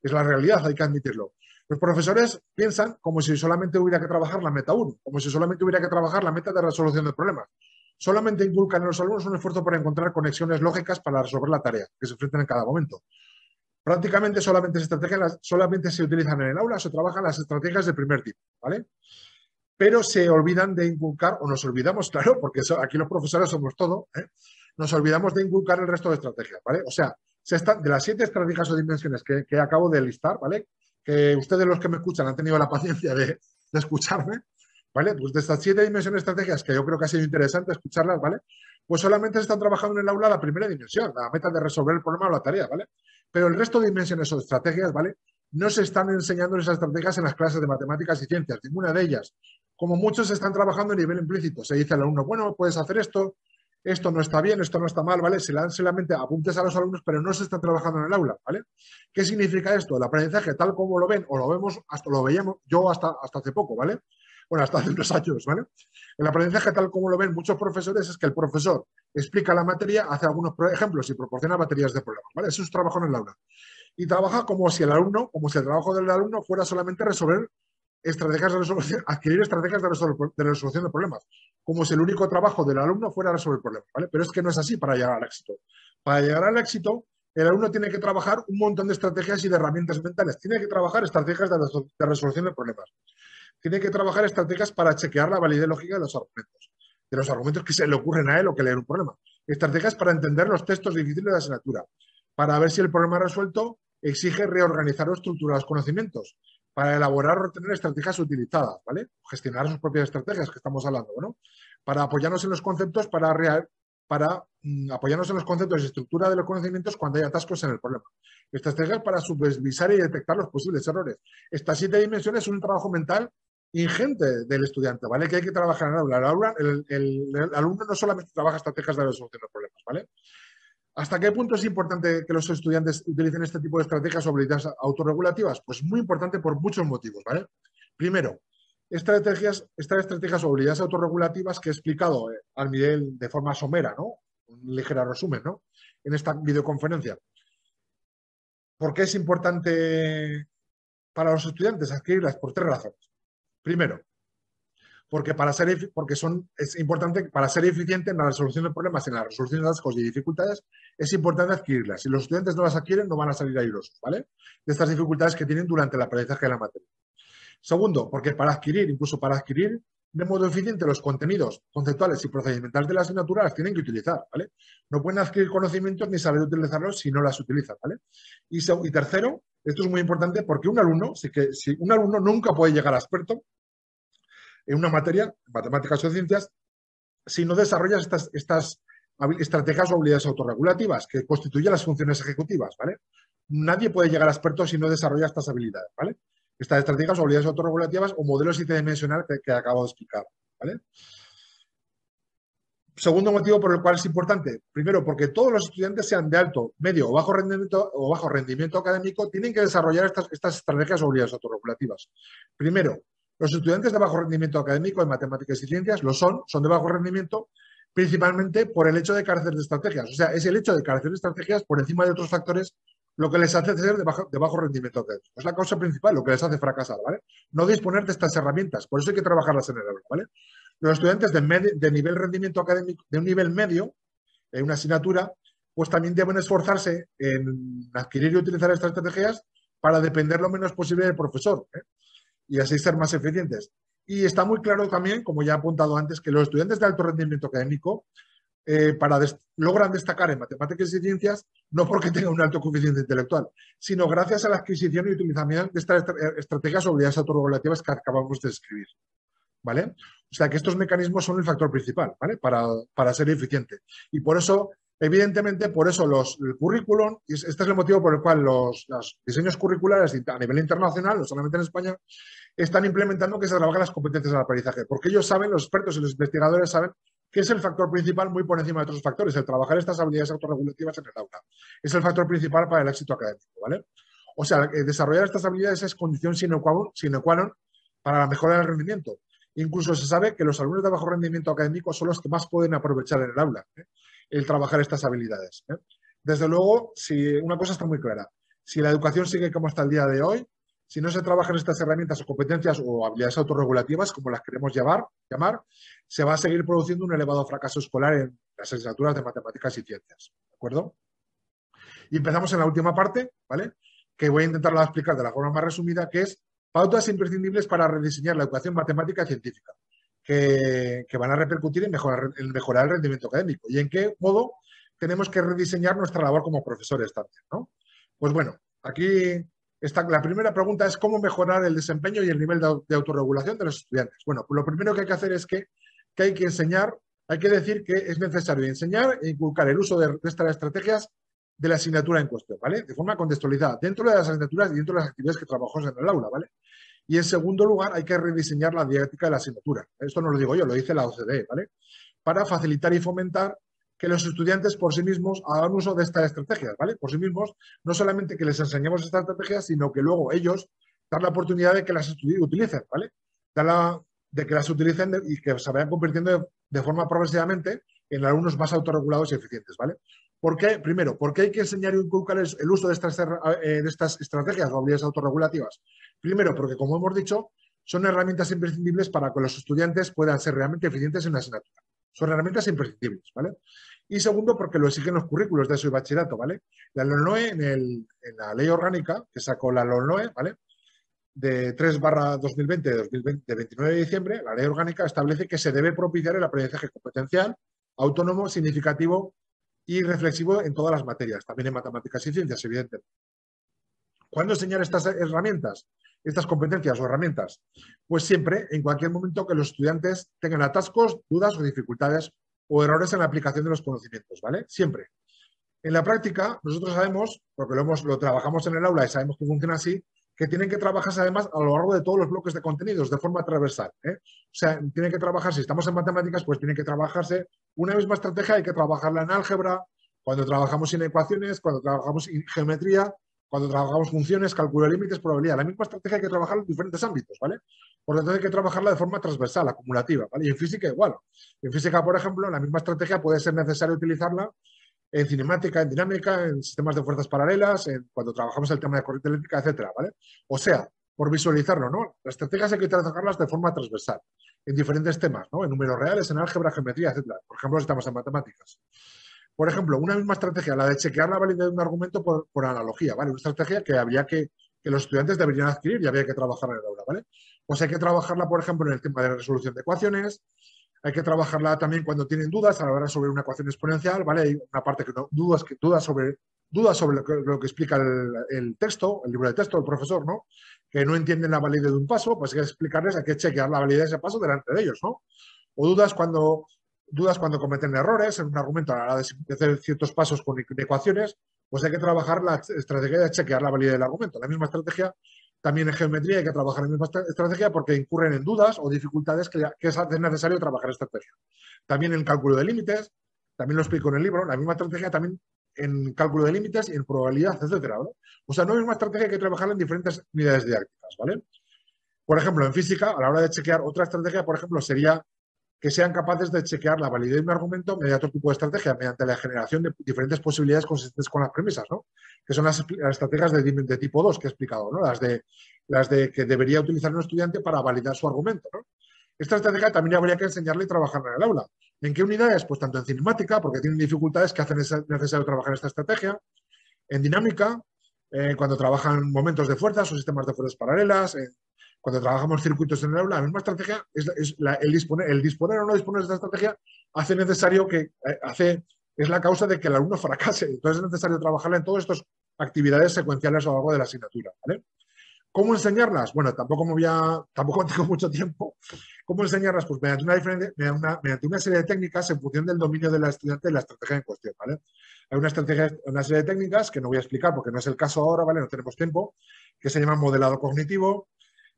Es la realidad, hay que admitirlo. Los profesores piensan como si solamente hubiera que trabajar la meta 1, como si solamente hubiera que trabajar la meta de resolución de problemas. Solamente inculcan a los alumnos un esfuerzo por encontrar conexiones lógicas para resolver la tarea que se enfrentan en cada momento. Prácticamente solamente se utilizan en el aula, se trabajan las estrategias de primer tipo, ¿vale? Pero se olvidan de inculcar, o nos olvidamos, claro, porque aquí los profesores somos todo, nos olvidamos de inculcar el resto de estrategias, ¿vale? O sea, de las 7 estrategias o dimensiones que acabo de listar, ¿vale? Que ustedes los que me escuchan han tenido la paciencia de escucharme, ¿vale? Pues de estas 7 dimensiones estratégicas, que yo creo que ha sido interesante escucharlas, ¿vale? Pues solamente se están trabajando en el aula la primera dimensión, la meta de resolver el problema o la tarea, ¿vale? Pero el resto de dimensiones o estrategias, ¿vale? No se están enseñando esas estrategias en las clases de matemáticas y ciencias, ninguna de ellas. Como muchos están trabajando a nivel implícito. Se dice al alumno, bueno, puedes hacer esto no está bien, esto no está mal, ¿vale? Se le dan solamente apuntes a los alumnos, pero no se está trabajando en el aula, ¿vale? ¿Qué significa esto? El aprendizaje tal como lo ven, o lo vemos, hasta lo veíamos yo hasta hace poco, ¿vale? Bueno, hasta hace unos años, ¿vale? El aprendizaje tal como lo ven muchos profesores es que el profesor explica la materia, hace algunos ejemplos y proporciona baterías de problemas, ¿vale? Eso es trabajo en el aula. Y trabaja como si el trabajo del alumno fuera solamente resolver estrategias de resolución, adquirir estrategias de resolución de problemas, como si el único trabajo del alumno fuera resolver problemas, ¿vale? Pero es que no es así para llegar al éxito. Para llegar al éxito, el alumno tiene que trabajar un montón de estrategias y de herramientas mentales. Tiene que trabajar estrategias de resolución de problemas. Tiene que trabajar estrategias para chequear la validez lógica de los argumentos que se le ocurren a él o que le den un problema. Estrategias para entender los textos difíciles de la asignatura. Para ver si el problema resuelto exige reorganizar o estructurar los conocimientos. Para elaborar o retener estrategias utilizadas, ¿vale? Gestionar sus propias estrategias que estamos hablando, ¿no? Para apoyarnos en los conceptos, apoyarnos en los conceptos y estructura de los conocimientos cuando hay atascos en el problema. Estrategias para supervisar y detectar los posibles errores. Estas 7 dimensiones son un trabajo mental ingente del estudiante, ¿vale? Que hay que trabajar en el aula. El alumno no solamente trabaja estrategias de resolución de problemas, ¿vale? ¿Hasta qué punto es importante que los estudiantes utilicen este tipo de estrategias o habilidades autorregulativas? Pues muy importante por muchos motivos, ¿vale? Primero, estas estrategias o habilidades autorregulativas que he explicado al nivel de forma somera, ¿no? Un ligero resumen, ¿no? En esta videoconferencia. ¿Por qué es importante para los estudiantes adquirirlas? Por 3 razones. Primero, porque es importante para ser eficiente en la resolución de problemas, en la resolución de atascos y dificultades, es importante adquirirlas. Si los estudiantes no las adquieren, no van a salir airosos, ¿vale? De estas dificultades que tienen durante el aprendizaje de la materia. Segundo, porque incluso para adquirir de modo eficiente los contenidos conceptuales y procedimentales de la asignatura, las tienen que utilizar, ¿vale? No pueden adquirir conocimientos ni saber utilizarlos si no las utilizan, ¿vale? Y tercero, esto es muy importante porque un alumno nunca puede llegar a experto en una materia, matemáticas o ciencias, si no desarrollas estas estrategias o habilidades autorregulativas que constituyen las funciones ejecutivas, ¿vale? Nadie puede llegar a experto si no desarrolla estas habilidades, ¿vale? Estas estrategias o habilidades autorregulativas o modelos 7-dimensional que acabo de explicar, ¿vale? Segundo motivo por el cual es importante, primero, porque todos los estudiantes, sean de alto, medio o bajo rendimiento académico, tienen que desarrollar estas estrategias o habilidades autorregulativas. Primero, los estudiantes de bajo rendimiento académico en matemáticas y ciencias son de bajo rendimiento principalmente por el hecho de carecer de estrategias. O sea, es el hecho de carecer de estrategias por encima de otros factores lo que les hace ser de bajo rendimiento académico. Es la causa principal, lo que les hace fracasar, ¿vale? No disponer de estas herramientas, por eso hay que trabajarlas en el aula, ¿vale? Los estudiantes de nivel rendimiento académico, de un nivel medio, en una asignatura, pues también deben esforzarse en adquirir y utilizar estas estrategias para depender lo menos posible del profesor, ¿eh? Y así ser más eficientes. Y está muy claro también, como ya he apuntado antes, que los estudiantes de alto rendimiento académico logran destacar en matemáticas y ciencias no porque tengan un alto coeficiente intelectual, sino gracias a la adquisición y utilización de estas estrategias o habilidades autorregulativas que acabamos de describir, ¿vale? O sea que estos mecanismos son el factor principal, ¿vale? Para ser eficiente. Y por eso, evidentemente, el currículum, y este es el motivo por el cual los diseños curriculares a nivel internacional, no solamente en España, están implementando que se trabajen las competencias del aprendizaje, porque ellos saben, los expertos y los investigadores saben que es el factor principal muy por encima de otros factores, el trabajar estas habilidades autorregulativas en el aula. Es el factor principal para el éxito académico, ¿vale? O sea, desarrollar estas habilidades es condición sine qua non para la mejora del rendimiento. Incluso se sabe que los alumnos de bajo rendimiento académico son los que más pueden aprovechar en el aula, el trabajar estas habilidades. desde luego, si una cosa está muy clara, si la educación sigue como está el día de hoy, si no se trabajan estas herramientas o competencias o habilidades autorregulativas, como las queremos llamar, se va a seguir produciendo un elevado fracaso escolar en las asignaturas de matemáticas y ciencias. ¿De acuerdo? Y empezamos en la última parte, ¿vale? Que voy a intentarlo explicar de la forma más resumida, que es pautas imprescindibles para rediseñar la educación matemática y científica, que van a repercutir en mejorar el rendimiento académico. ¿Y en qué modo tenemos que rediseñar nuestra labor como profesores también, ¿no? Pues bueno, aquí está la primera pregunta es cómo mejorar el desempeño y el nivel de autorregulación de los estudiantes. Bueno, pues lo primero que hay que hacer es que hay que enseñar, hay que decir que es necesario enseñar e inculcar el uso de estas estrategias de la asignatura en cuestión, ¿vale? De forma contextualizada, dentro de las asignaturas y dentro de las actividades que trabajamos en el aula, ¿vale? Y en segundo lugar, hay que rediseñar la didáctica de la asignatura. Esto no lo digo yo, lo dice la OCDE, ¿vale? Para facilitar y fomentar que los estudiantes por sí mismos hagan uso de estas estrategias, ¿vale? Por sí mismos, no solamente que les enseñemos estas estrategias, sino que luego ellos dar la oportunidad de que las utilicen, ¿vale? De que las utilicen y que se vayan convirtiendo de forma progresivamente en alumnos más autorregulados y eficientes, ¿vale? ¿Por qué? Primero, porque hay que enseñar y inculcar el uso de estas estrategias o habilidades autorregulativas. Primero, porque, como hemos dicho, son herramientas imprescindibles para que los estudiantes puedan ser realmente eficientes en la asignatura. Son herramientas imprescindibles, ¿vale? Y segundo, porque lo exigen los currículos de eso y bachillerato, ¿vale? La LONOE, en la ley orgánica que sacó la LONOE, ¿vale? De 3/2020 de 29 de diciembre, la ley orgánica establece que se debe propiciar el aprendizaje competencial, autónomo, significativo y reflexivo en todas las materias, también en matemáticas y ciencias, evidentemente. ¿Cuándo enseñar estas herramientas, estas competencias o herramientas? Pues siempre, en cualquier momento que los estudiantes tengan atascos, dudas o dificultades o errores en la aplicación de los conocimientos, ¿vale? Siempre. En la práctica, nosotros sabemos, porque lo trabajamos en el aula y sabemos que funciona así, que tienen que trabajarse además a lo largo de todos los bloques de contenidos de forma transversal, ¿eh? O sea, tienen que trabajar, si estamos en matemáticas, pues tiene que trabajarse una misma estrategia, hay que trabajarla en álgebra, cuando trabajamos en ecuaciones, cuando trabajamos en geometría, cuando trabajamos funciones, cálculo de límites, probabilidad. La misma estrategia hay que trabajarla en diferentes ámbitos, ¿vale? Por lo tanto, hay que trabajarla de forma transversal, acumulativa, ¿vale? Y en física igual. En física, por ejemplo, la misma estrategia puede ser necesario utilizarla en cinemática, en dinámica, en sistemas de fuerzas paralelas, cuando trabajamos el tema de corriente eléctrica, etcétera, ¿vale? O sea, por visualizarlo, ¿no? Las estrategias hay que trabajarlas de forma transversal, en diferentes temas, ¿no? En números reales, en álgebra, geometría, etcétera. Por ejemplo, si estamos en matemáticas. Por ejemplo, una misma estrategia, la de chequear la validez de un argumento por analogía, ¿vale? Una estrategia que habría que los estudiantes deberían adquirir y habría que trabajar en el aula, ¿vale? Pues hay que trabajarla, por ejemplo, en el tema de resolución de ecuaciones, hay que trabajarla también cuando tienen dudas a la hora sobre una ecuación exponencial, ¿vale? Hay una parte que no, dudas sobre lo que explica el texto, el libro de texto, el profesor, ¿no? Que no entienden la validez de un paso, pues hay que explicarles, hay que chequear la validez de ese paso delante de ellos, ¿no? O dudas cuando cometen errores en un argumento a la hora de hacer ciertos pasos con ecuaciones, pues hay que trabajar la estrategia de chequear la validez del argumento. La misma estrategia también en geometría hay que trabajar la misma estrategia porque incurren en dudas o dificultades que es necesario trabajar estrategia. También en cálculo de límites, también lo explico en el libro, la misma estrategia también en cálculo de límites y en probabilidad, etcétera, ¿vale? O sea, no es una estrategia que hay que trabajarla en diferentes unidades didácticas, ¿vale? Por ejemplo, en física, a la hora de chequear otra estrategia, por ejemplo, sería que sean capaces de chequear la validez de un argumento mediante otro tipo de estrategia, mediante la generación de diferentes posibilidades consistentes con las premisas, ¿no? Que son las estrategias de tipo 2 que he explicado, ¿no? Las de que debería utilizar un estudiante para validar su argumento, ¿no? Esta estrategia también habría que enseñarle y trabajarla en el aula. ¿En qué unidades? Pues tanto en cinemática, porque tienen dificultades que hacen necesario trabajar esta estrategia, en dinámica, cuando trabajan momentos de fuerzas o sistemas de fuerzas paralelas, cuando trabajamos circuitos en el aula, la misma estrategia el disponer o no disponer de esta estrategia hace necesario es la causa de que el alumno fracase. Entonces es necesario trabajarla en todas estas actividades secuenciales a lo largo de la asignatura, ¿vale? ¿Cómo enseñarlas? Bueno, tampoco tengo mucho tiempo. ¿Cómo enseñarlas? Pues mediante una serie de técnicas en función del dominio del estudiante de la estrategia en cuestión, ¿vale? Hay una serie de técnicas que no voy a explicar porque no es el caso ahora, ¿vale? No tenemos tiempo, que se llaman modelado cognitivo,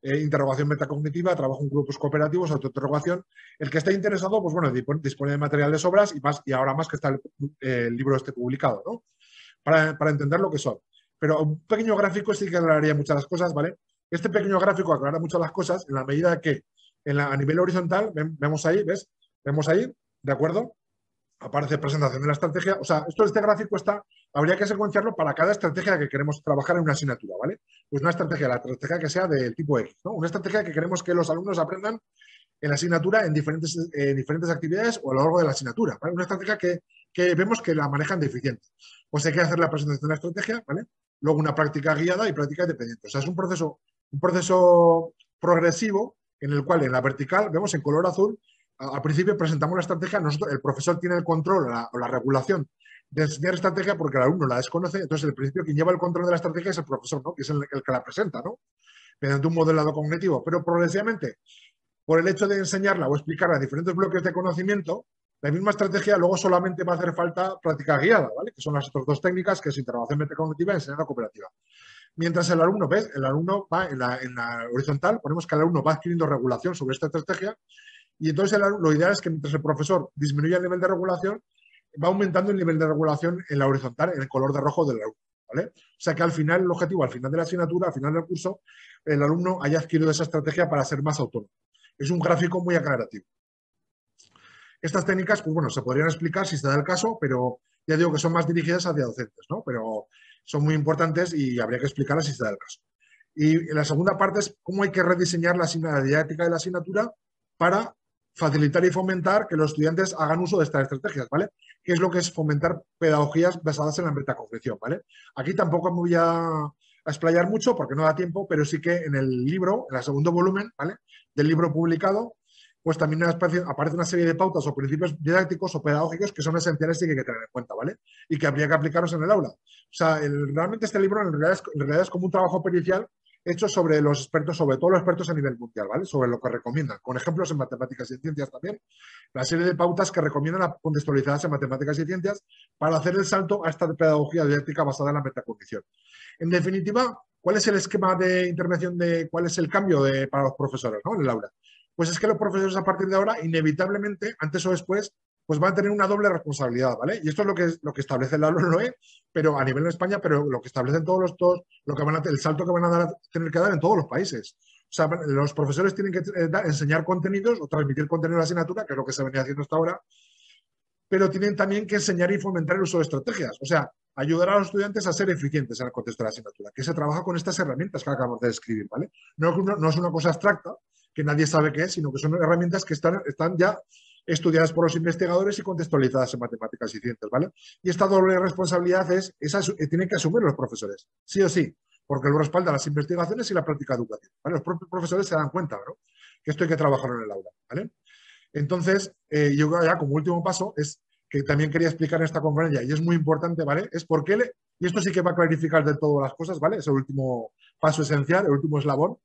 interrogación metacognitiva, trabajo en grupos cooperativos, autointerrogación. El que esté interesado, pues bueno, dispone de material de sobras y ahora más que está el libro publicado, ¿no? Para entender lo que son. Pero un pequeño gráfico sí que aclararía muchas las cosas, ¿vale? Este pequeño gráfico aclara muchas las cosas en la medida que a nivel horizontal, vemos ahí, ¿ves? Vemos ahí, ¿de acuerdo? aparece presentación de la estrategia. O sea, este gráfico habría que secuenciarlo para cada estrategia que queremos trabajar en una asignatura, ¿vale? Pues una estrategia, la estrategia que sea del tipo X, ¿no? Una estrategia que queremos que los alumnos aprendan en la asignatura en diferentes actividades o a lo largo de la asignatura, ¿vale? Una estrategia que vemos que la manejan deficiente. Pues hay que hacer la presentación de la estrategia, ¿vale? Luego una práctica guiada y práctica independiente. O sea, es un proceso progresivo en el cual en la vertical vemos en color azul. Al principio presentamos la estrategia, el profesor tiene el control o la regulación de enseñar estrategia porque el alumno la desconoce, entonces el principio quien lleva el control de la estrategia es el profesor, ¿no? Que es el que la presenta, ¿no? Mediante un modelado cognitivo, pero progresivamente, por el hecho de enseñarla o explicarla en diferentes bloques de conocimiento, la misma estrategia luego solamente va a hacer falta práctica guiada, ¿vale? Que son las otras dos técnicas, que es interrogación metacognitiva y enseñanza cooperativa. Mientras el alumno va en la horizontal, ponemos que el alumno va adquiriendo regulación sobre esta estrategia. Y entonces lo ideal es que mientras el profesor disminuya el nivel de regulación, va aumentando el nivel de regulación en la horizontal, en el color de rojo del alumno, ¿vale? O sea que al final, el objetivo, al final de la asignatura, al final del curso, el alumno haya adquirido esa estrategia para ser más autónomo. Es un gráfico muy aclarativo. Estas técnicas, pues bueno, se podrían explicar si se da el caso, pero ya digo que son más dirigidas hacia docentes, ¿no? Pero son muy importantes y habría que explicarlas si se da el caso. Y la segunda parte es cómo hay que rediseñar la didáctica de la asignatura para facilitar y fomentar que los estudiantes hagan uso de estas estrategias, ¿vale? Que es lo que es fomentar pedagogías basadas en la metacognición, ¿vale? Aquí tampoco me voy a explayar mucho porque no da tiempo, pero sí que en el libro, en el segundo volumen, ¿vale? Del libro publicado, pues también aparece una serie de pautas o principios didácticos o pedagógicos que son esenciales y que hay que tener en cuenta, ¿vale? Y que habría que aplicarlos en el aula. O sea, realmente este libro en realidad es como un trabajo pericial hecho sobre los expertos, sobre todo los expertos a nivel mundial, ¿vale? Sobre lo que recomiendan, con ejemplos en matemáticas y en ciencias también, la serie de pautas que recomiendan contextualizadas en matemáticas y ciencias para hacer el salto a esta pedagogía didáctica basada en la metacognición. En definitiva, ¿cuál es el esquema de intervención cuál es el cambio para los profesores, ¿no? En el aula? Pues es que los profesores a partir de ahora, inevitablemente, antes o después, pues van a tener una doble responsabilidad, ¿vale? Y esto es lo que establece la LOE, pero a nivel de España, pero lo que establecen el salto que van a tener que dar en todos los países. O sea, los profesores tienen que enseñar contenidos o transmitir contenido de la asignatura, que es lo que se venía haciendo hasta ahora, pero tienen también que enseñar y fomentar el uso de estrategias. O sea, ayudar a los estudiantes a ser eficientes en el contexto de la asignatura, que se trabaja con estas herramientas que acabamos de describir, ¿vale? No es una cosa abstracta, que nadie sabe qué es, sino que son herramientas que están ya estudiadas por los investigadores y contextualizadas en matemáticas y ciencias, ¿vale? Y esta doble responsabilidad tienen que asumir los profesores, sí o sí, porque lo respaldan las investigaciones y la práctica educativa, ¿vale? Los propios profesores se dan cuenta, ¿no? Que esto hay que trabajarlo en el aula, ¿vale? Entonces, yo ya como último paso es que también quería explicar en esta conferencia, y es muy importante, ¿vale? Es por qué, y esto sí que va a clarificar de todo las cosas, ¿vale? Es el último paso esencial, el último eslabón.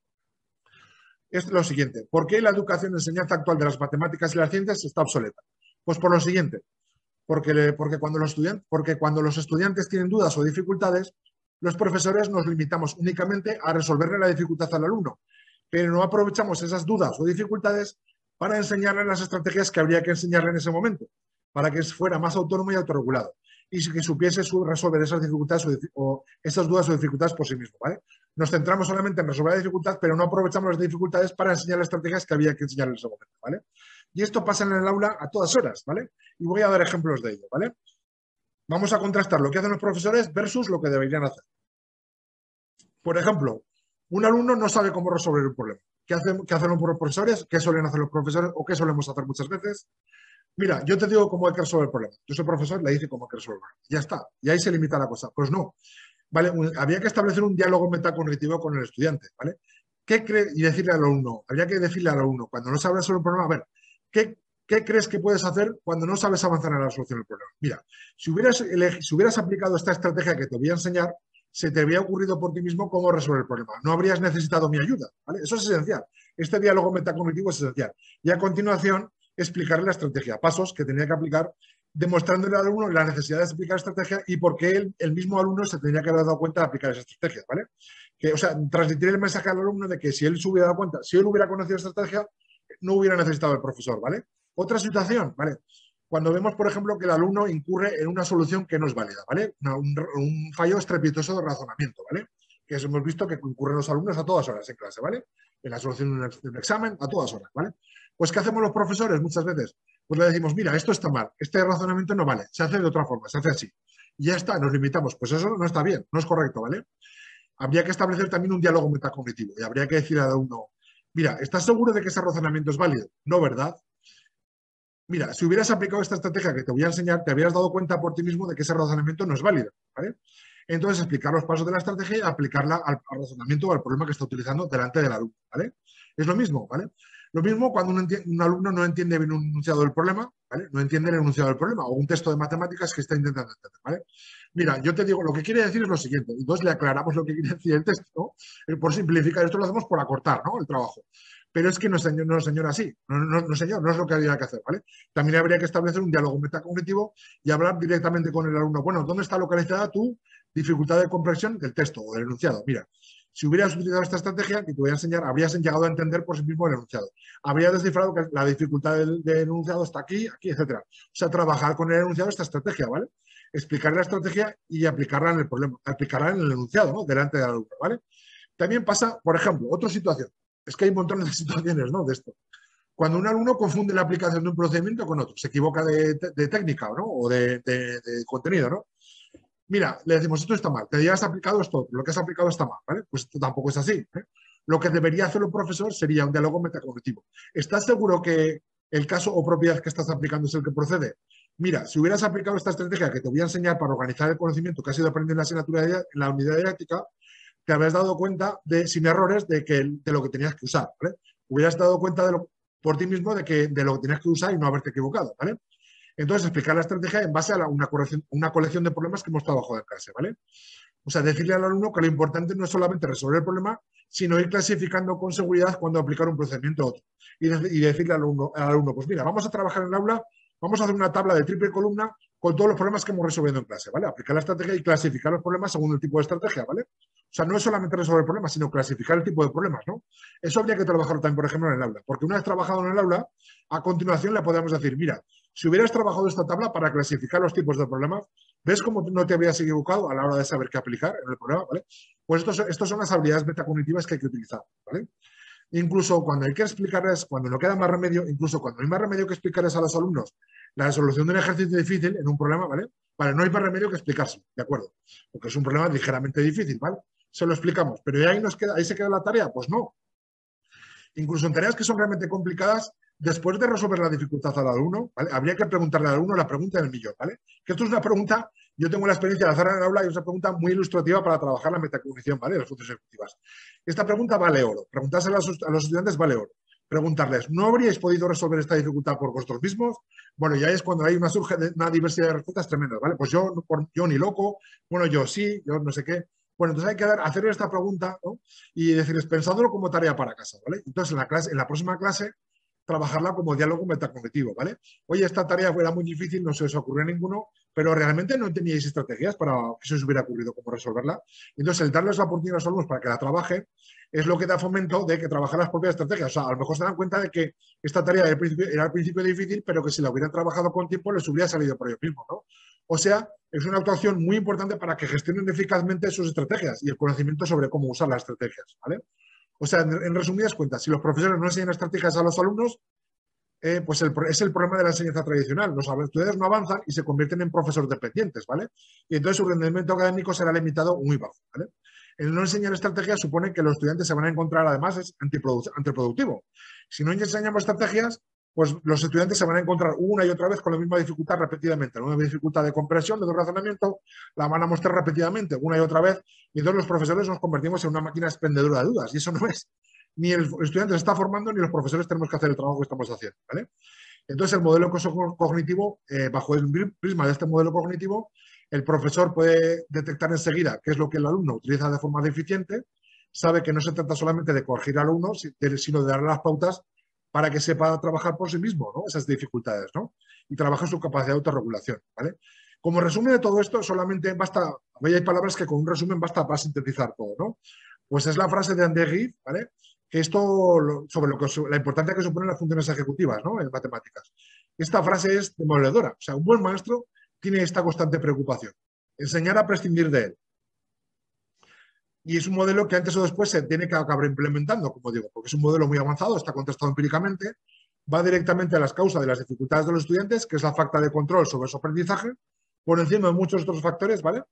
Es lo siguiente, ¿por qué la educación y enseñanza actual de las matemáticas y las ciencias está obsoleta? Pues por lo siguiente, porque cuando los estudiantes tienen dudas o dificultades, los profesores nos limitamos únicamente a resolverle la dificultad al alumno, pero no aprovechamos esas dudas o dificultades para enseñarle las estrategias que habría que enseñarle en ese momento, para que fuera más autónomo y autorregulado, y que supiese resolver esas dificultades o esas dudas o dificultades por sí mismo, ¿vale? Nos centramos solamente en resolver la dificultad, pero no aprovechamos las dificultades para enseñar las estrategias que había que enseñar en ese momento, ¿vale? Y esto pasa en el aula a todas horas, ¿vale? Y voy a dar ejemplos de ello, ¿vale? Vamos a contrastar lo que hacen los profesores versus lo que deberían hacer. Por ejemplo, un alumno no sabe cómo resolver un problema. ¿Qué hacen los profesores? ¿Qué suelen hacer los profesores? ¿O qué solemos hacer muchas veces? Mira, yo te digo cómo hay que resolver el problema. Yo soy profesor, le dice cómo hay que resolverlo. Ya está. Y ahí se limita la cosa. Pues no. ¿Vale? Había que establecer un diálogo metacognitivo con el estudiante, ¿vale? Y decirle al alumno, habría que decirle al alumno, cuando no sabe resolver un problema, a ver, ¿qué crees que puedes hacer cuando no sabes avanzar en la solución del problema? Mira, si hubieras aplicado esta estrategia que te voy a enseñar, se te habría ocurrido por ti mismo cómo resolver el problema. No habrías necesitado mi ayuda, ¿vale? Eso es esencial. Este diálogo metacognitivo es esencial. Y a continuación, explicarle la estrategia, pasos que tenía que aplicar, demostrándole al alumno la necesidad de explicar estrategia y por qué el mismo alumno se tenía que haber dado cuenta de aplicar esa estrategia, ¿vale? O sea, transmitir el mensaje al alumno de que si él se hubiera dado cuenta, si él hubiera conocido esa estrategia, no hubiera necesitado al profesor, ¿vale? Otra situación, ¿vale? Cuando vemos, por ejemplo, que el alumno incurre en una solución que no es válida, ¿vale? Un fallo estrepitoso de razonamiento, ¿vale? Que hemos visto que incurren los alumnos a todas horas en clase, ¿vale? En la solución de un examen, a todas horas, ¿vale? Pues, ¿qué hacemos los profesores muchas veces? pues le decimos, mira, esto está mal, este razonamiento no vale, se hace de otra forma, se hace así. Y ya está, nos limitamos. Pues eso no está bien, no es correcto, ¿vale? Habría que establecer también un diálogo metacognitivo y habría que decir a uno, mira, ¿estás seguro de que ese razonamiento es válido? No, ¿verdad? Mira, si hubieras aplicado esta estrategia que te voy a enseñar, te habrías dado cuenta por ti mismo de que ese razonamiento no es válido, ¿vale? Entonces, explicar los pasos de la estrategia y aplicarla al razonamiento o al problema que está utilizando delante del alumno, ¿vale? Es lo mismo, ¿vale? Lo mismo cuando un alumno no entiende bien un enunciado del problema, ¿vale? No entiende el enunciado del problema o un texto de matemáticas que está intentando entender, ¿vale? Mira, yo te digo, lo que quiere decir es lo siguiente, entonces le aclaramos lo que quiere decir el texto, ¿no? Por simplificar, esto lo hacemos por acortar, ¿no? El trabajo. Pero es que no, señor, no, señor, así. No, señor, no es lo que habría que hacer, ¿vale? También habría que establecer un diálogo metacognitivo y hablar directamente con el alumno. Bueno, ¿dónde está localizada tu dificultad de comprensión del texto o del enunciado? Mira, si hubieras utilizado esta estrategia que te voy a enseñar, habrías llegado a entender por sí mismo el enunciado. Habrías descifrado que la dificultad del enunciado está aquí, aquí, etcétera. O sea, trabajar con el enunciado esta estrategia, ¿vale? Explicar la estrategia y aplicarla en el problema, aplicarla en el enunciado, ¿no? Delante del alumno, ¿vale? También pasa, por ejemplo, otra situación. Es que hay montones de situaciones, ¿no? De esto. Cuando un alumno confunde la aplicación de un procedimiento con otro, se equivoca de técnica, ¿no? O de contenido, ¿no? Mira, le decimos, esto está mal, te hayas aplicado esto, lo que has aplicado está mal, ¿vale? Pues esto tampoco es así, ¿eh? Lo que debería hacer un profesor sería un diálogo metacognitivo. ¿Estás seguro que el caso o propiedad que estás aplicando es el que procede? Mira, si hubieras aplicado esta estrategia que te voy a enseñar para organizar el conocimiento que has ido aprendiendo en la asignatura en la unidad didáctica, te habrías dado cuenta sin errores de lo que tenías que usar, ¿vale? Hubieras dado cuenta por ti mismo de lo que tenías que usar y no haberte equivocado, ¿vale? Entonces, explicar la estrategia en base a una colección de problemas que hemos trabajado en clase, ¿vale? O sea, decirle al alumno que lo importante no es solamente resolver el problema, sino ir clasificando con seguridad cuando aplicar un procedimiento a otro. Y decirle al alumno, pues mira, vamos a trabajar en el aula, vamos a hacer una tabla de triple columna con todos los problemas que hemos resolvido en clase, ¿vale? Aplicar la estrategia y clasificar los problemas según el tipo de estrategia, ¿vale? O sea, no es solamente resolver problemas, sino clasificar el tipo de problemas, ¿no? Eso habría que trabajarlo también, por ejemplo, en el aula. Porque una vez trabajado en el aula, a continuación le podemos decir, mira, si hubieras trabajado esta tabla para clasificar los tipos de problemas, ¿ves cómo no te habrías equivocado a la hora de saber qué aplicar en el problema, ¿vale? Pues estos son las habilidades metacognitivas que hay que utilizar, ¿vale? Incluso cuando hay que explicarles, cuando no queda más remedio, incluso cuando hay más remedio que explicarles a los alumnos la resolución de un ejercicio difícil en un problema, ¿vale? Vale, no hay más remedio que explicárselo, ¿de acuerdo? Porque es un problema ligeramente difícil, ¿vale? Se lo explicamos, pero ahí se queda la tarea, pues no. Incluso en tareas que son realmente complicadas, después de resolver la dificultad al alumno, ¿vale? Habría que preguntarle al alumno la pregunta del millón, ¿vale? Que esto es una pregunta, yo tengo la experiencia de hacerla en el aula y es una pregunta muy ilustrativa para trabajar la metacognición, ¿vale? Las funciones ejecutivas. Esta pregunta vale oro. Preguntársela a los estudiantes vale oro. Preguntarles, ¿no habríais podido resolver esta dificultad por vosotros mismos? Bueno, ya es cuando hay una diversidad de respuestas tremendas, ¿vale? Pues yo ni loco, bueno, yo sí, yo no sé qué. Bueno, entonces hay que hacer esta pregunta, ¿no? Y decirles, pensándolo como tarea para casa, ¿vale? Entonces, en la próxima clase, trabajarla como diálogo metacognitivo, ¿vale? Oye, esta tarea era muy difícil, no se os ocurrió ninguno, pero realmente no teníais estrategias para que se os hubiera ocurrido cómo resolverla. Entonces, el darles la oportunidad a los alumnos para que la trabajen es lo que da fomento de que trabajen las propias estrategias. O sea, a lo mejor se dan cuenta de que esta tarea era al principio difícil, pero que si la hubieran trabajado con tiempo les hubiera salido por ellos mismos, ¿no? O sea, es una actuación muy importante para que gestionen eficazmente sus estrategias y el conocimiento sobre cómo usar las estrategias, ¿vale? O sea, en resumidas cuentas, si los profesores no enseñan estrategias a los alumnos, pues es el problema de la enseñanza tradicional. Los estudiantes no avanzan y se convierten en profesores dependientes, ¿vale? Y entonces su rendimiento académico será limitado muy bajo, ¿vale? El no enseñar estrategias supone que los estudiantes se van a encontrar, además, es antiproductivo. Si no enseñamos estrategias, pues los estudiantes se van a encontrar una y otra vez con la misma dificultad repetidamente. La misma dificultad de comprensión, de razonamiento, la van a mostrar repetidamente una y otra vez. Y entonces los profesores nos convertimos en una máquina expendedora de dudas. Y eso no es. Ni el estudiante se está formando, ni los profesores tenemos que hacer el trabajo que estamos haciendo, ¿vale? Entonces, el modelo cognitivo, bajo el prisma de este modelo cognitivo, el profesor puede detectar enseguida qué es lo que el alumno utiliza de forma deficiente, sabe que no se trata solamente de corregir al alumno, sino de darle las pautas para que sepa trabajar por sí mismo, ¿no? Esas dificultades, ¿no? Y trabaja su capacidad de autorregulación, ¿vale? Como resumen de todo esto, solamente basta, hay palabras que con un resumen basta para sintetizar todo, ¿no? Pues es la frase de André Gide, ¿vale? Que esto, sobre la importancia que suponen las funciones ejecutivas, ¿no? En matemáticas. Esta frase es demoledora. O sea, un buen maestro tiene esta constante preocupación. Enseñar a prescindir de él. Y es un modelo que antes o después se tiene que acabar implementando, como digo, porque es un modelo muy avanzado, está contrastado empíricamente, va directamente a las causas de las dificultades de los estudiantes, que es la falta de control sobre su aprendizaje, por encima de muchos otros factores, ¿vale?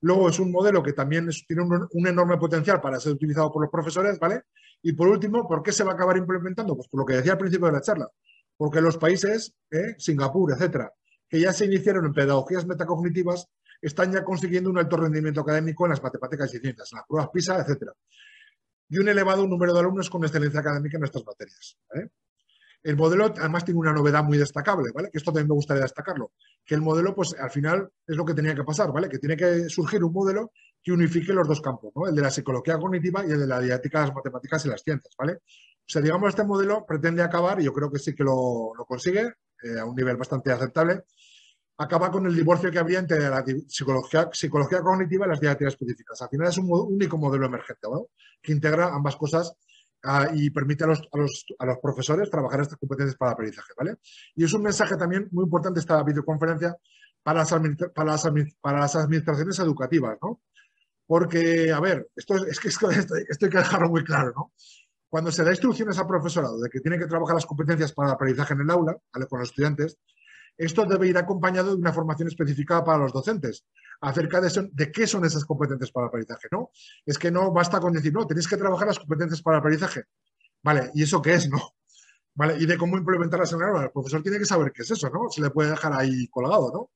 Luego es un modelo que también tiene un enorme potencial para ser utilizado por los profesores, ¿vale? Y por último, ¿por qué se va a acabar implementando? Pues por lo que decía al principio de la charla, porque los países, Singapur, etcétera, que ya se iniciaron en pedagogías metacognitivas, están ya consiguiendo un alto rendimiento académico en las matemáticas y ciencias, en las pruebas PISA, etcétera, y un elevado número de alumnos con excelencia académica en estas materias, ¿vale? El modelo además tiene una novedad muy destacable, ¿vale? Que esto también me gustaría destacarlo, que el modelo, pues al final es lo que tenía que pasar, ¿vale? Que tiene que surgir un modelo que unifique los dos campos, ¿no? El de la psicología cognitiva y el de la didáctica de las matemáticas y las ciencias, ¿vale? O sea, digamos, este modelo pretende acabar, y yo creo que sí que lo consigue, a un nivel bastante aceptable, acaba con el divorcio que habría entre la psicología cognitiva y las didácticas específicas. Al final es un único modelo emergente, ¿no? Que integra ambas cosas y permite a los profesores trabajar estas competencias para el aprendizaje, ¿vale? Y es un mensaje también muy importante esta videoconferencia para las administraciones educativas, ¿no? Porque, a ver, esto hay que dejarlo muy claro, ¿no? Cuando se da instrucciones al profesorado de que tiene que trabajar las competencias para el aprendizaje en el aula, ¿vale? Con los estudiantes, esto debe ir acompañado de una formación específica para los docentes acerca de qué son esas competencias para el aprendizaje, ¿no? Es que no basta con decir, no, tenéis que trabajar las competencias para el aprendizaje. Vale, ¿y eso qué es, no? Vale, y de cómo implementarlas en el aula. El profesor tiene que saber qué es eso, ¿no? Se le puede dejar ahí colgado, ¿no?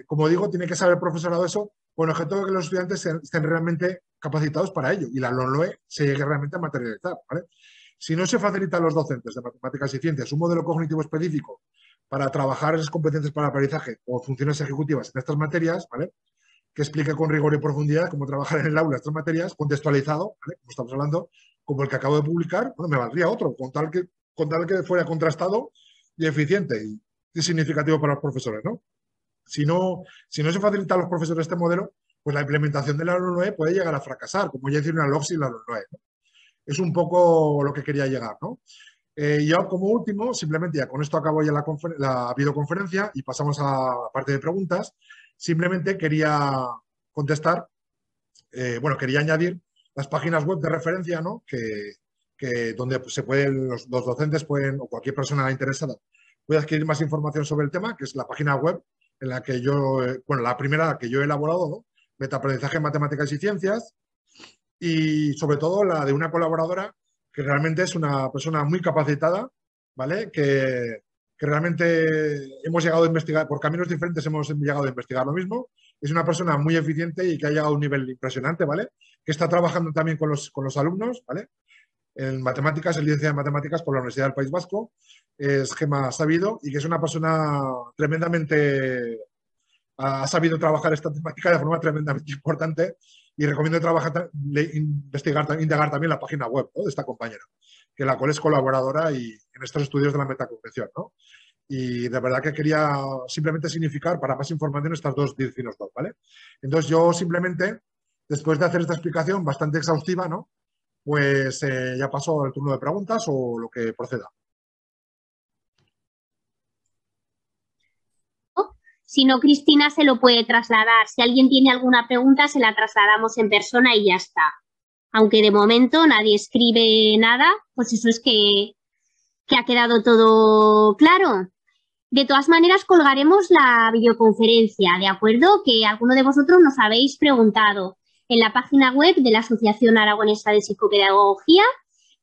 Como digo, tiene que saber el profesorado eso con el objeto de que los estudiantes estén realmente capacitados para ello y la LOMLOE se llegue realmente a materializar, ¿vale? Si no se facilita a los docentes de matemáticas y ciencias un modelo cognitivo específico para trabajar esas competencias para el aprendizaje o funciones ejecutivas en estas materias, ¿vale? Que explique con rigor y profundidad cómo trabajar en el aula estas materias, contextualizado, ¿vale? Como estamos hablando, como el que acabo de publicar, bueno, me valdría otro, con tal que fuera contrastado y eficiente y significativo para los profesores, ¿no? Si no se facilita a los profesores este modelo, pues la implementación de la LOMLOE puede llegar a fracasar, como ya hicieron la LOCSI y la LOMLOE, ¿no? Es un poco lo que quería llegar, ¿no? Yo, como último, simplemente ya con esto acabo ya la videoconferencia y pasamos a la parte de preguntas. Simplemente quería contestar, quería añadir las páginas web de referencia, ¿no? Donde se pueden, los docentes pueden, o cualquier persona interesada, puede adquirir más información sobre el tema, que es la página web en la que yo, la primera que yo he elaborado, ¿no? Metaaprendizaje en matemáticas y ciencias, y sobre todo la de una colaboradora que realmente es una persona muy capacitada, ¿vale? Que realmente hemos llegado a investigar, por caminos diferentes hemos llegado a investigar lo mismo. Es una persona muy eficiente y que ha llegado a un nivel impresionante, ¿vale? Que está trabajando también con los alumnos, ¿vale? En matemáticas, en licenciada en matemáticas por la Universidad del País Vasco. Es Gemma Sabido y que es una persona tremendamente... ha sabido trabajar esta temática de forma tremendamente importante y recomiendo indagar también la página web, ¿no? De esta compañera, que la cual es colaboradora y en estos estudios de la metacognición, ¿no? Y de verdad que quería simplemente significar para más información estas dos direcciones, ¿vale? Entonces yo simplemente, después de hacer esta explicación bastante exhaustiva, ¿no? Pues ya paso al turno de preguntas o lo que proceda. Si no, Cristina se lo puede trasladar. Si alguien tiene alguna pregunta, se la trasladamos en persona y ya está. Aunque de momento nadie escribe nada, pues eso es que ha quedado todo claro. De todas maneras, colgaremos la videoconferencia, ¿de acuerdo? Que alguno de vosotros nos habéis preguntado en la página web de la Asociación Aragonesa de Psicopedagogía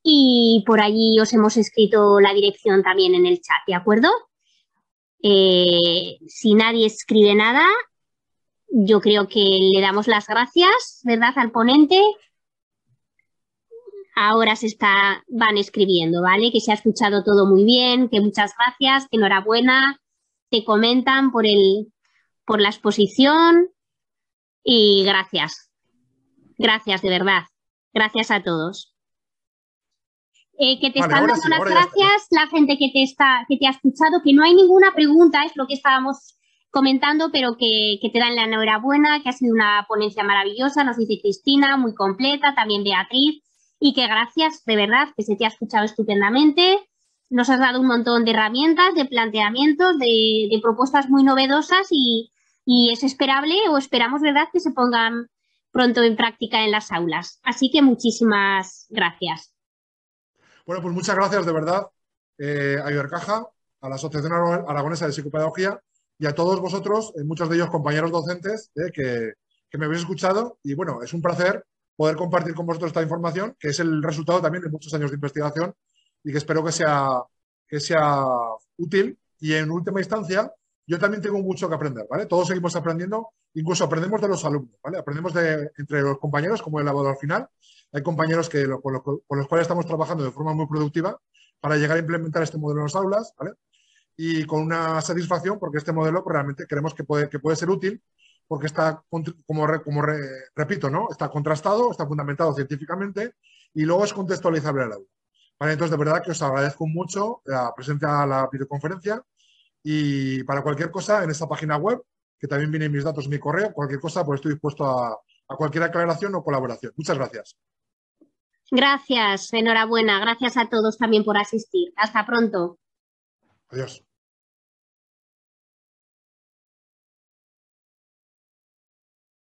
y por allí os hemos escrito la dirección también en el chat, ¿de acuerdo? Si nadie escribe nada, yo creo que le damos las gracias, ¿verdad?, al ponente. Ahora van escribiendo, ¿vale? Que se ha escuchado todo muy bien, que muchas gracias, que enhorabuena, te comentan por la exposición y gracias. Gracias, de verdad. Gracias a todos. Que te están dando las gracias la gente que te ha escuchado, que no hay ninguna pregunta, es lo que estábamos comentando, pero que te dan la enhorabuena, que ha sido una ponencia maravillosa, nos dice Cristina, muy completa, también Beatriz, y que gracias, de verdad, que se te ha escuchado estupendamente, nos has dado un montón de herramientas, de planteamientos, de propuestas muy novedosas y es esperable o esperamos, ¿verdad?, que se pongan pronto en práctica en las aulas. Así que muchísimas gracias. Bueno, pues muchas gracias, de verdad. a Ibercaja, a la Asociación Aragonesa de Psicopedagogía y a todos vosotros, muchos de ellos compañeros docentes, que me habéis escuchado. Y bueno, es un placer poder compartir con vosotros esta información, que es el resultado también de muchos años de investigación y que espero que sea útil. Y en última instancia, yo también tengo mucho que aprender, ¿vale? Todos seguimos aprendiendo, incluso aprendemos de los alumnos, ¿vale? Aprendemos entre los compañeros, como he elaborado al final. Hay compañeros con los cuales estamos trabajando de forma muy productiva para llegar a implementar este modelo en las aulas, ¿vale? Y con una satisfacción, porque este modelo pues, realmente creemos que puede ser útil, porque está, repito, ¿no? Está contrastado, está fundamentado científicamente y luego es contextualizable al aula. ¿Vale? Entonces, de verdad que os agradezco mucho la presencia a la videoconferencia y para cualquier cosa en esta página web, que también vienen mis datos y mi correo, cualquier cosa, pues estoy dispuesto a cualquier aclaración o colaboración. Muchas gracias. Gracias, enhorabuena. Gracias a todos también por asistir. Hasta pronto. Adiós.